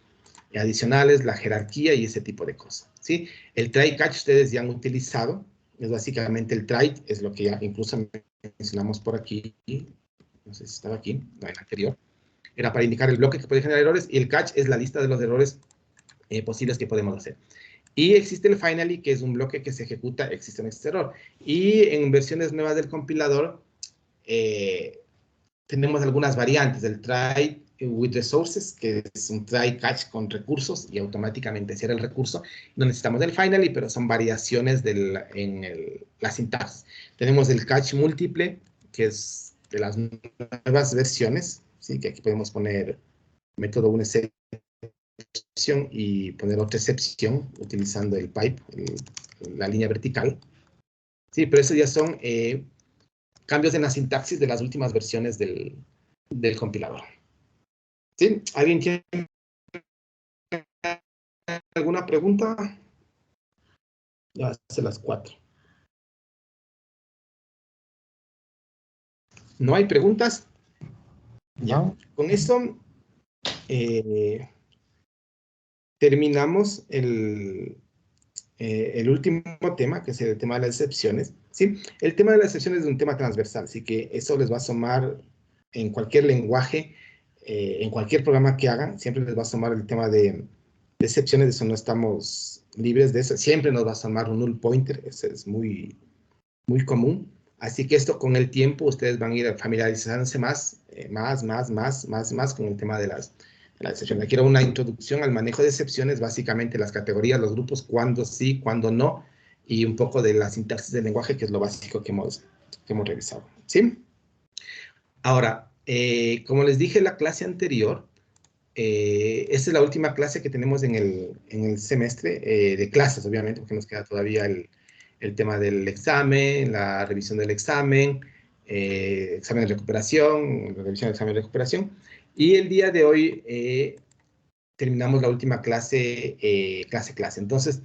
adicionales, la jerarquía y ese tipo de cosas. ¿Sí? El try catch ustedes ya han utilizado. Es básicamente el try, es lo que ya incluso mencionamos por aquí. No sé si estaba aquí, no, en el anterior. Era para indicar el bloque que puede generar errores y el catch es la lista de los errores posibles que podemos hacer. Y existe el finally, que es un bloque que se ejecuta existe un error. Y en versiones nuevas del compilador, tenemos algunas variantes del try with resources, que es un try catch con recursos y automáticamente cierra el recurso. No necesitamos el finally, pero son variaciones en la sintaxis. Tenemos el catch múltiple, que es de las nuevas versiones, ¿sí? Que aquí podemos poner método una excepción y poner otra excepción utilizando el pipe, la línea vertical. Sí, pero eso ya son cambios en la sintaxis de las últimas versiones del compilador. ¿Sí? ¿Alguien tiene alguna pregunta? Ya hace las 4. ¿No hay preguntas? Ya. No. Con esto terminamos el último tema, que es el tema de las excepciones. ¿Sí? El tema de las excepciones es un tema transversal, así que eso les va a asomar en cualquier lenguaje, en cualquier programa que hagan, siempre les va a asomar el tema de excepciones. De eso no estamos libres de eso. Siempre nos va a asomar un null pointer, eso es muy, muy común. Así que esto con el tiempo ustedes van a ir familiarizándose más con el tema de las excepciones. Aquí era una introducción al manejo de excepciones, básicamente las categorías, los grupos, cuándo sí, cuándo no, y un poco de la sintaxis del lenguaje, que es lo básico que hemos revisado. ¿Sí? Ahora, como les dije en la clase anterior, esta es la última clase que tenemos en el semestre, de clases, obviamente, porque nos queda todavía el tema del examen, la revisión del examen, examen de recuperación, la revisión del examen de recuperación. Y el día de hoy terminamos la última clase, clase. Entonces,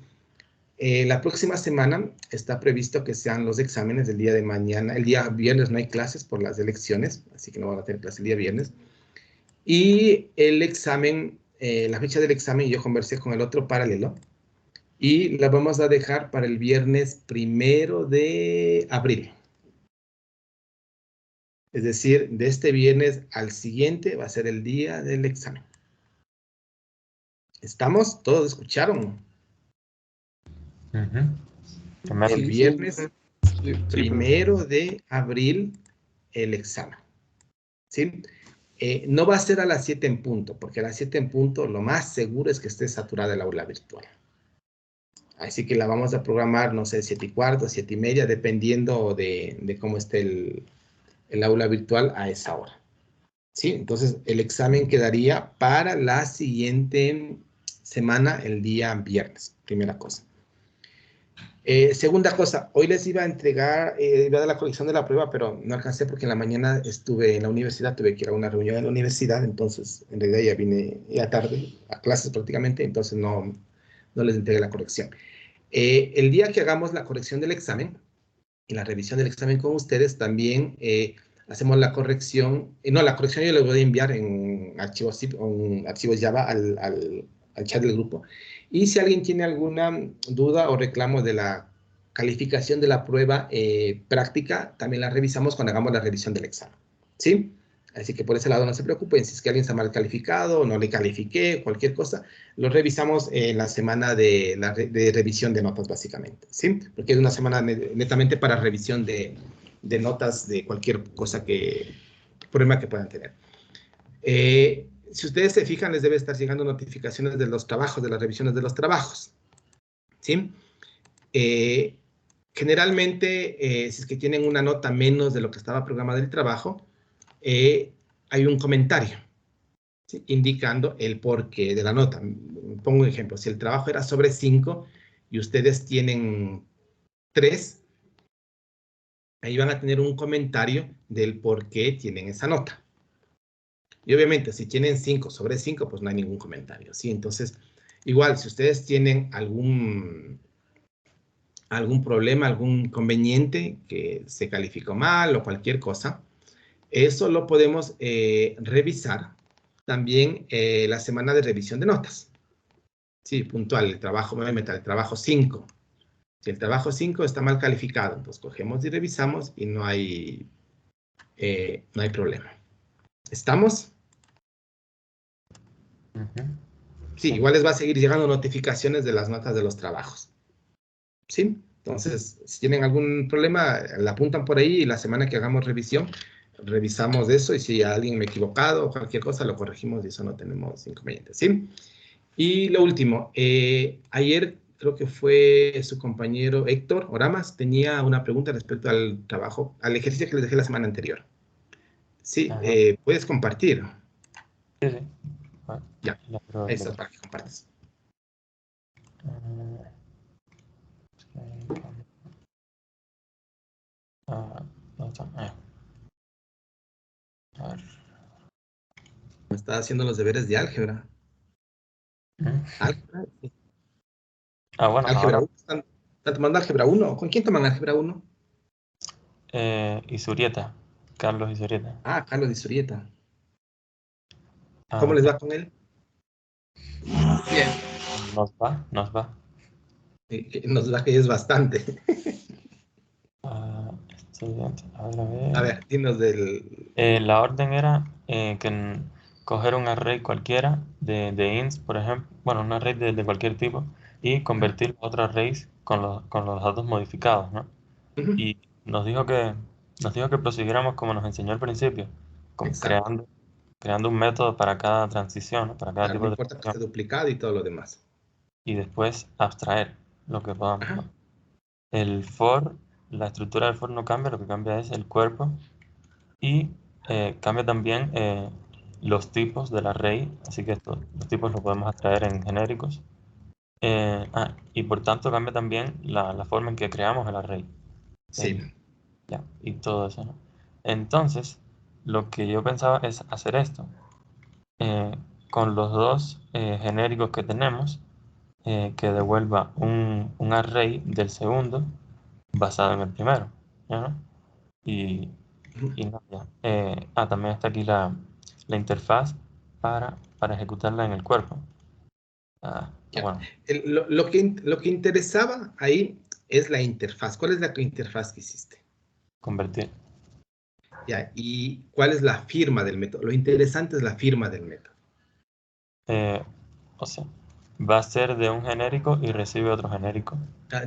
la próxima semana está previsto que sean los exámenes del día de mañana. El día viernes no hay clases por las elecciones, así que no van a tener clase el día viernes. Y el examen, la fecha del examen, yo conversé con el otro paralelo, y la vamos a dejar para el viernes 1 de abril. Es decir, de este viernes al siguiente va a ser el día del examen. ¿Estamos? ¿Todos escucharon? El viernes 1 de abril el examen. ¿Sí? No va a ser a las 7 en punto, porque a las 7 en punto lo más seguro es que esté saturada el aula virtual. Así que la vamos a programar, no sé, 7:15, 7:30, dependiendo de cómo esté el aula virtual a esa hora. ¿Sí? Entonces, el examen quedaría para la siguiente semana, el día viernes, primera cosa. Segunda cosa, hoy les iba a entregar, iba a dar la corrección de la prueba, pero no alcancé porque en la mañana estuve en la universidad, tuve que ir a una reunión en la universidad, entonces en realidad ya vine ya tarde, a clases prácticamente, entonces no les entregué la corrección. El día que hagamos la corrección del examen, y la revisión del examen con ustedes, también hacemos la corrección, la corrección yo les voy a enviar en archivos zip o en archivos Java al chat del grupo. Y si alguien tiene alguna duda o reclamo de la calificación de la prueba práctica, también la revisamos cuando hagamos la revisión del examen. ¿Sí? Así que por ese lado no se preocupen, si es que alguien está mal calificado o no le califiqué, cualquier cosa, lo revisamos en la semana de revisión de notas, básicamente, ¿sí? Porque es una semana netamente para revisión de notas de cualquier cosa problema que puedan tener. Si ustedes se fijan, les debe estar llegando notificaciones de los trabajos, de las revisiones de los trabajos, ¿sí? Generalmente, si es que tienen una nota menos de lo que estaba programado el trabajo, hay un comentario, ¿sí? Indicando el porqué de la nota. Pongo un ejemplo, si el trabajo era sobre 5 y ustedes tienen 3, ahí van a tener un comentario del por qué tienen esa nota. Y obviamente, si tienen 5 sobre 5, pues no hay ningún comentario, ¿sí? Entonces, igual, si ustedes tienen algún problema, algún inconveniente, que se calificó mal o cualquier cosa, eso lo podemos revisar también la semana de revisión de notas. Sí, puntual, el trabajo, me voy a meter el trabajo 5. Si el trabajo 5 está mal calificado, pues cogemos y revisamos y no hay problema. ¿Estamos? Sí, igual les va a seguir llegando notificaciones de las notas de los trabajos. ¿Sí? Entonces, si tienen algún problema, la apuntan por ahí y la semana que hagamos revisión, revisamos eso y si alguien me he equivocado o cualquier cosa, lo corregimos y eso no tenemos inconvenientes. ¿Sí? Y lo último, ayer creo que fue su compañero Héctor Oramas, tenía una pregunta respecto al trabajo, al ejercicio que les dejé la semana anterior. Sí, Ajá. puedes compartir. Sí, sí. Ah, Ya, ya, pero ahí está para que compartas. ¿dónde está? A ver. Me estaba haciendo los deberes de álgebra. Mm. Álgebra, sí. Bueno, Álgebra ahora 1. ¿Están tomando álgebra 1? ¿Con quién toman álgebra 1? Isurieta, Carlos Isurieta. Ah, Carlos de Surieta. ¿Cómo Ah, les va con él? Bien. nos va. Que nos da que es bastante. Estudiante, a A ver. ver, dinos del... La orden era coger un array cualquiera de ints, por ejemplo, bueno, un array de cualquier tipo, y convertirlo a otro array con los datos modificados, ¿no? Ujú, Y nos dijo que prosiguiéramos como nos enseñó al principio, exacto. creando un método para cada transición, ¿no? Para cada Claro, no tipo de importa que transición, esté duplicado y todo lo demás. y después abstraer lo que podamos, Ajá. ¿no? El for, la estructura del for no cambia, lo que cambia es el cuerpo y cambia también los tipos del array, así que los tipos los podemos extraer en genéricos. Y por tanto cambia también la forma en que creamos el array. Sí. Ya, y todo eso, ¿no? Entonces, lo que yo pensaba es hacer esto. eh, con los dos genéricos que tenemos, que devuelva un array del segundo basado en el primero. ¿Ya, no? Y, Ujú. y no, ya. También está aquí la interfaz para ejecutarla en el cuerpo. Ya. Bueno, Lo que interesaba ahí es la interfaz. ¿Cuál es la interfaz que hiciste? convertir. Ya. ¿Y cuál es la firma del método? Lo interesante es la firma del método. Eh, o sea, va a ser de un genérico y recibe otro genérico.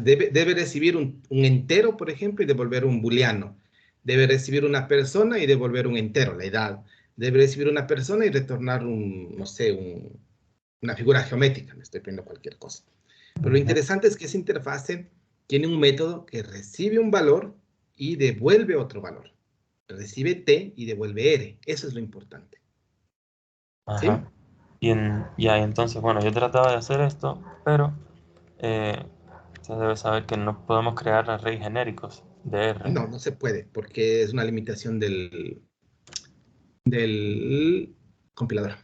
Debe recibir un entero, por ejemplo, y devolver un booleano. Debe recibir una persona y devolver un entero, la edad. Debe recibir una persona y retornar no sé, una figura geométrica. Me estoy poniendo cualquier cosa. Pero lo Ujú. interesante es que esa interfase tiene un método que recibe un valor y devuelve otro valor. Recibe T y devuelve R. Eso es lo importante. ¿Sí? Ajá. Ya, entonces, bueno, yo trataba de hacer esto, pero usted debe saber que no podemos crear arrays genéricos de R. No, no se puede, porque es una limitación del compilador.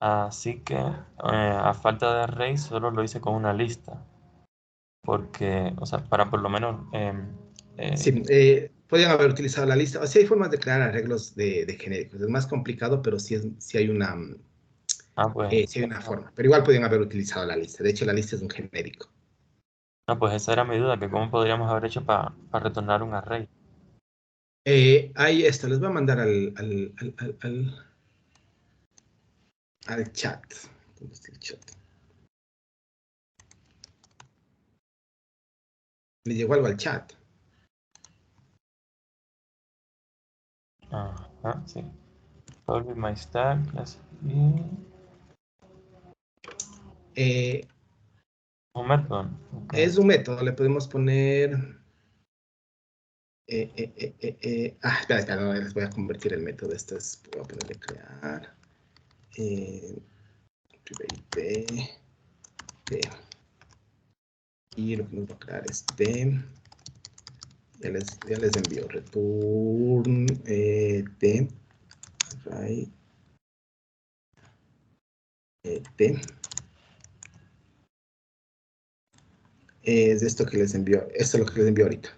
Así que, a falta de arrays, solo lo hice con una lista. Porque, o sea, para por lo menos... Sí, podrían haber utilizado la lista. O sea, hay formas de crear arreglos de genéricos. Es más complicado, pero sí hay una, pues, sí hay una forma. Pero igual podrían haber utilizado la lista. De hecho, la lista es un genérico. pues esa era mi duda, que cómo podríamos haber hecho para retornar un array. Ahí esto, les voy a mandar al chat. ¿Dónde está el chat? Le llegó algo al chat. Ajá, sí. Solve my stack, y Eh, un método. Ok. es un método, le podemos poner... espera, no, les voy a convertir el método. Esto es, voy a ponerle crear. IP, y lo que nos va a crear es T. Ya les envío return T. Array, T. Es esto que les envío. Esto es lo que les envío ahorita.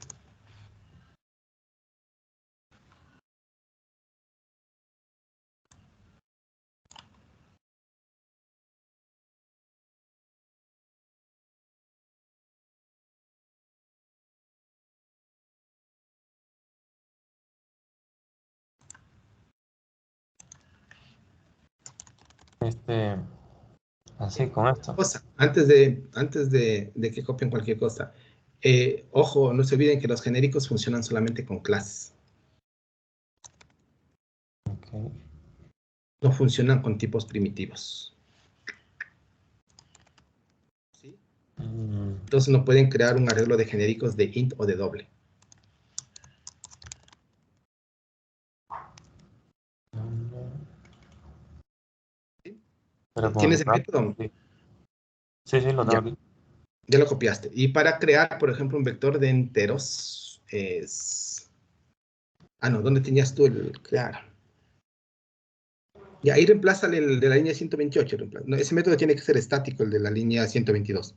Este, Así, con esto. Cosa, antes de que copien cualquier cosa. Ojo, no se olviden que los genéricos funcionan solamente con clases. Ok. No funcionan con tipos primitivos. ¿Sí? Entonces no pueden crear un arreglo de genéricos de int o de doble. Pero con ¿Tienes el el graph, método? sí. Sí, lo tengo Ya, aquí. ya lo copiaste. Y para crear, por ejemplo, un vector de enteros es... Ah, no, ¿dónde tenías tú el crear? Y ahí reemplázale el de la línea 128. No, ese método tiene que ser estático, el de la línea 122.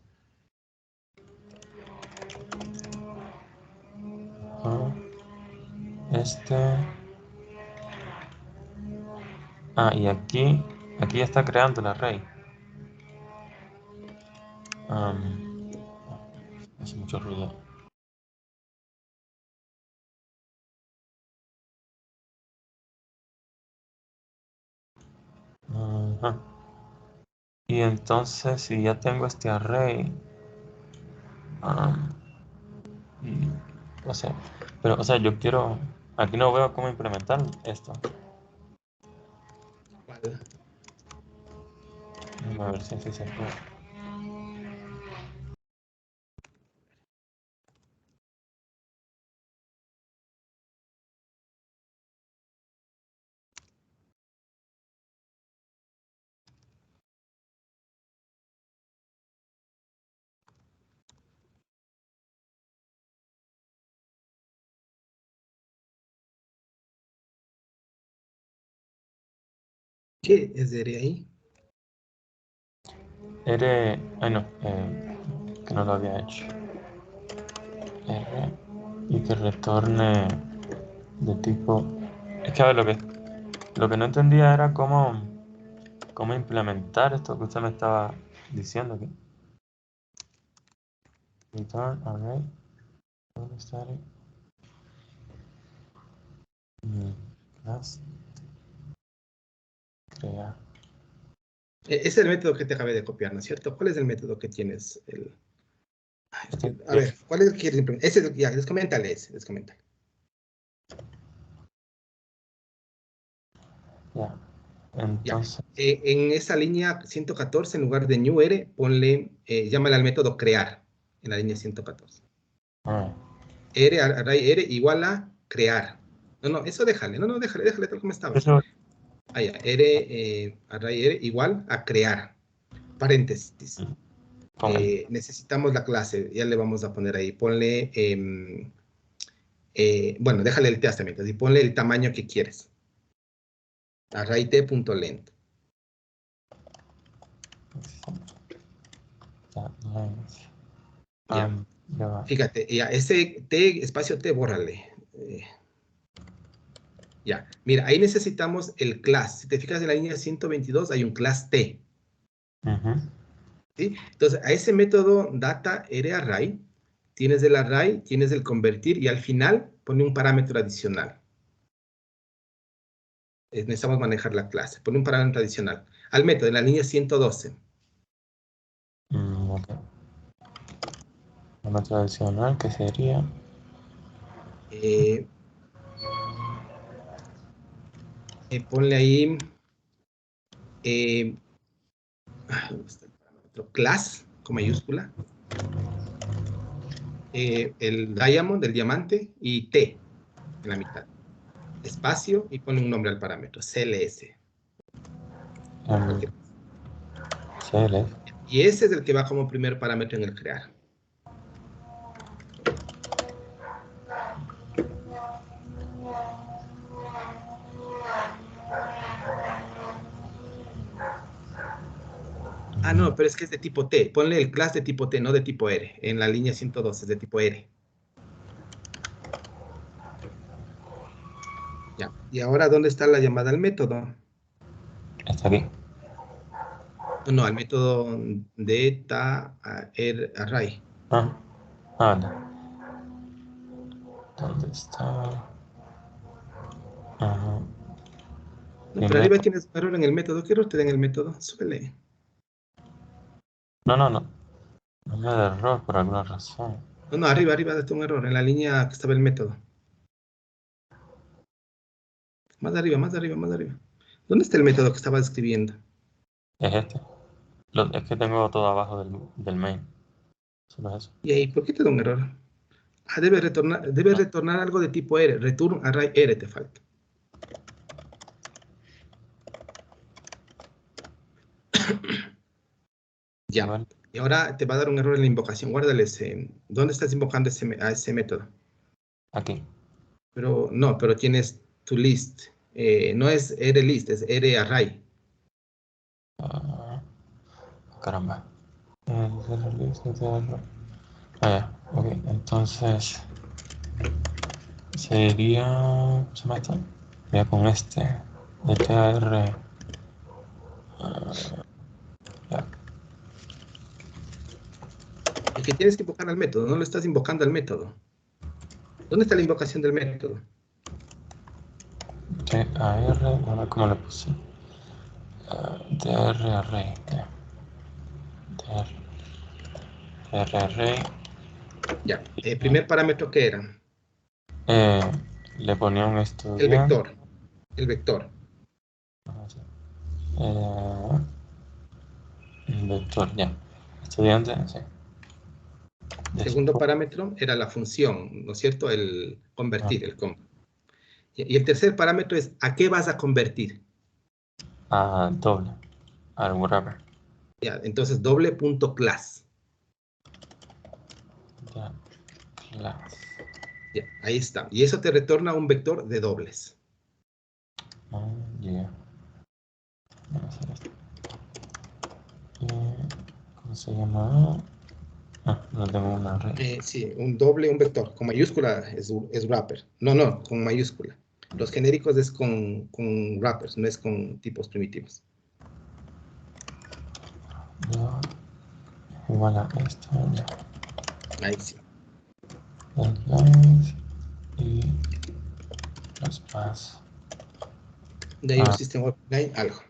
Ah, y aquí está creando el array. Hace mucho ruido. Ajá. Y entonces, si ya tengo este array, o sea, pero, o sea, yo quiero, aquí no veo cómo implementar esto. ¿Cuál? A ver si así se puede. ¿Qué es de ahí? No, que no lo había hecho. R, y que retorne de tipo, es que a ver, lo que no entendía era cómo implementar esto que usted me estaba diciendo aquí. Return array, static, class, crear. Ese es el método que te acabé de copiar, ¿no es cierto? ¿Cuál es el método que tienes? A ver, ¿cuál es el que quieres implementar? Ese es el que ya, descoméntale ese, descoméntale. Ya, Ya. entonces, En esa línea 114, en lugar de new r, ponle, llámale al método crear, en la línea 114. Array r igual a crear. No, eso déjale, déjale tal como estaba. eso, Ya, array r igual a crear. Paréntesis. Necesitamos la clase, ya le vamos a poner ahí. Ponle, bueno, déjale el test también, y ponle el tamaño que quieres. Array_t.length. Ya. ya va. Fíjate, ya, ese t, espacio t, bórrale. Ya, mira, ahí necesitamos el class. Si te fijas en la línea 122, hay un class t. ¿Sí? Entonces, a ese método data array, tienes el array, tienes el convertir, y al final pone un parámetro adicional. Necesitamos manejar la clase. Pone un parámetro adicional al método en la línea 112. Ok. Parámetro adicional que sería... Ponle ahí ¿dónde está el parámetro? Class con mayúscula, el diamond, el diamante, y t en la mitad, espacio, y pone un nombre al parámetro, CLS. CLS. Y ese es el que va como primer parámetro en el crear. No, pero es que es de tipo T. Ponle el class de tipo T, no de tipo R. En la línea 112 es de tipo R. Ya. Y ahora, ¿dónde está la llamada al método? Está aquí. No, al método data array. No. ¿Dónde está? Ajá. No, pero arriba tienes un error en el método. ¿Qué error te da en el método? Súbele. No me da error por alguna razón. No, arriba está un error, en la línea que estaba el método. Más arriba. ¿Dónde está el método que estaba escribiendo? Es este. Es que tengo todo abajo del main. Solo eso. ¿Y ahí por qué te da un error? Debe retornar algo de tipo R. Return array R te falta. Ya. Vale. Y ahora te va a dar un error en la invocación. Guárdale ese. ¿Dónde estás invocando a ese método? Aquí. Pero tienes tu list. No es RList, es RArray. Caramba. Ok, entonces sería. ¿Cómo se llama esto? Sería con este. De TR. Ya. Es que tienes que invocar al método, no lo estás invocando al método. ¿Dónde está la invocación del método? TAR, a ver cómo le puse. TR array. TR array. Ya. El primer parámetro, ¿qué era? Le ponía un estudiante. El vector. Vector, ya. Estudiante, sí. Segundo parámetro era la función, ¿no es cierto? El convertir, el convert. Y el tercer parámetro es ¿a qué vas a convertir? A doble. Al wrapper. Ya, entonces doble.class. Ya. Class. Ya, ahí está. Y eso te retorna un vector de dobles. Yeah. Vamos a hacer esto. ¿Cómo se llama? No tengo una array. Sí, un vector. Con mayúscula es wrapper. No, con mayúscula. Los genéricos es con wrappers, no es con tipos primitivos. Ya. Igual a esto. Ya. Ahí sí. Lines y los más. De ahí un system outline, algo.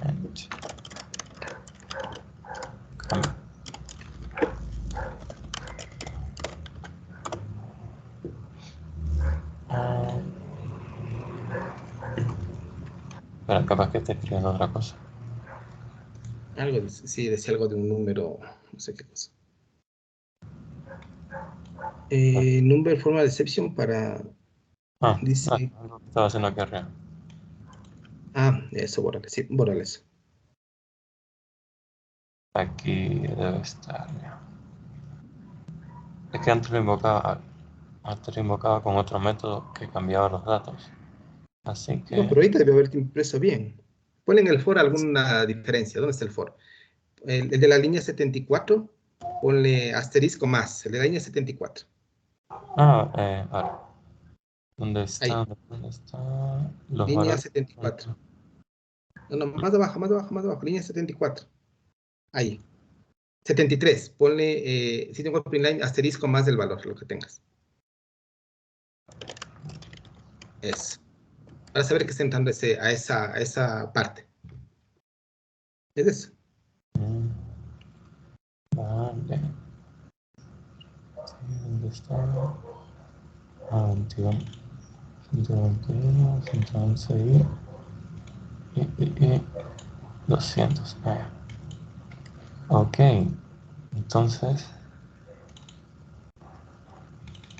Right. Pero capaz que esté escribiendo otra cosa. Algo, sí, decía algo de un número, no sé qué cosa. Number forma de exception para... dice... No, estaba haciendo aquí arriba. Eso, bórrale, sí, bórrale eso. Aquí debe estar. Ya. Es que antes lo invocaba con otro método que cambiaba los datos. Así que. No, pero ahorita debe haberte impreso bien. Ponle en el for alguna diferencia. ¿Dónde está el for? El de la línea 74, ponle asterisco más. El de la línea 74. Ahora. ¿Dónde está? Ahí. ¿Dónde está? Los Línea valores. 74. No, más abajo. Línea 74. Ahí. 73. Ponle si tengo line asterisco más del valor, lo que tengas. Eso. Para saber que está entrando a esa parte. Es eso. Vale. ¿Dónde está? 21. 121, 111 y 200. Ok. Entonces.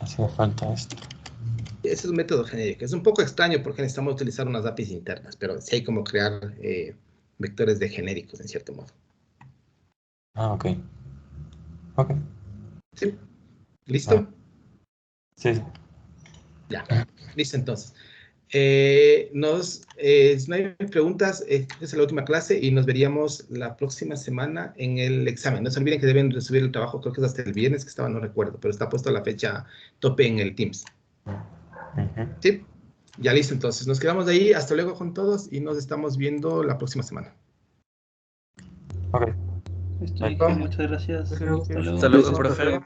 Hacía falta esto. Ese es un método genérico. Es un poco extraño porque necesitamos utilizar unas APIs internas, pero sí hay como crear vectores de genéricos, en cierto modo. Ok. Ok. ¿Sí? ¿Listo? Sí. Ya. Listo, entonces. Si no hay preguntas, esta es la última clase y nos veríamos la próxima semana en el examen. No se olviden que deben recibir el trabajo, creo que es hasta el viernes que estaba, no recuerdo, pero está puesto la fecha tope en el Teams. ¿Sí? Ya listo, entonces. Nos quedamos de ahí. Hasta luego con todos y nos estamos viendo la próxima semana. Ok. Estoy bien, muchas gracias. Hasta luego. Hasta luego, profe.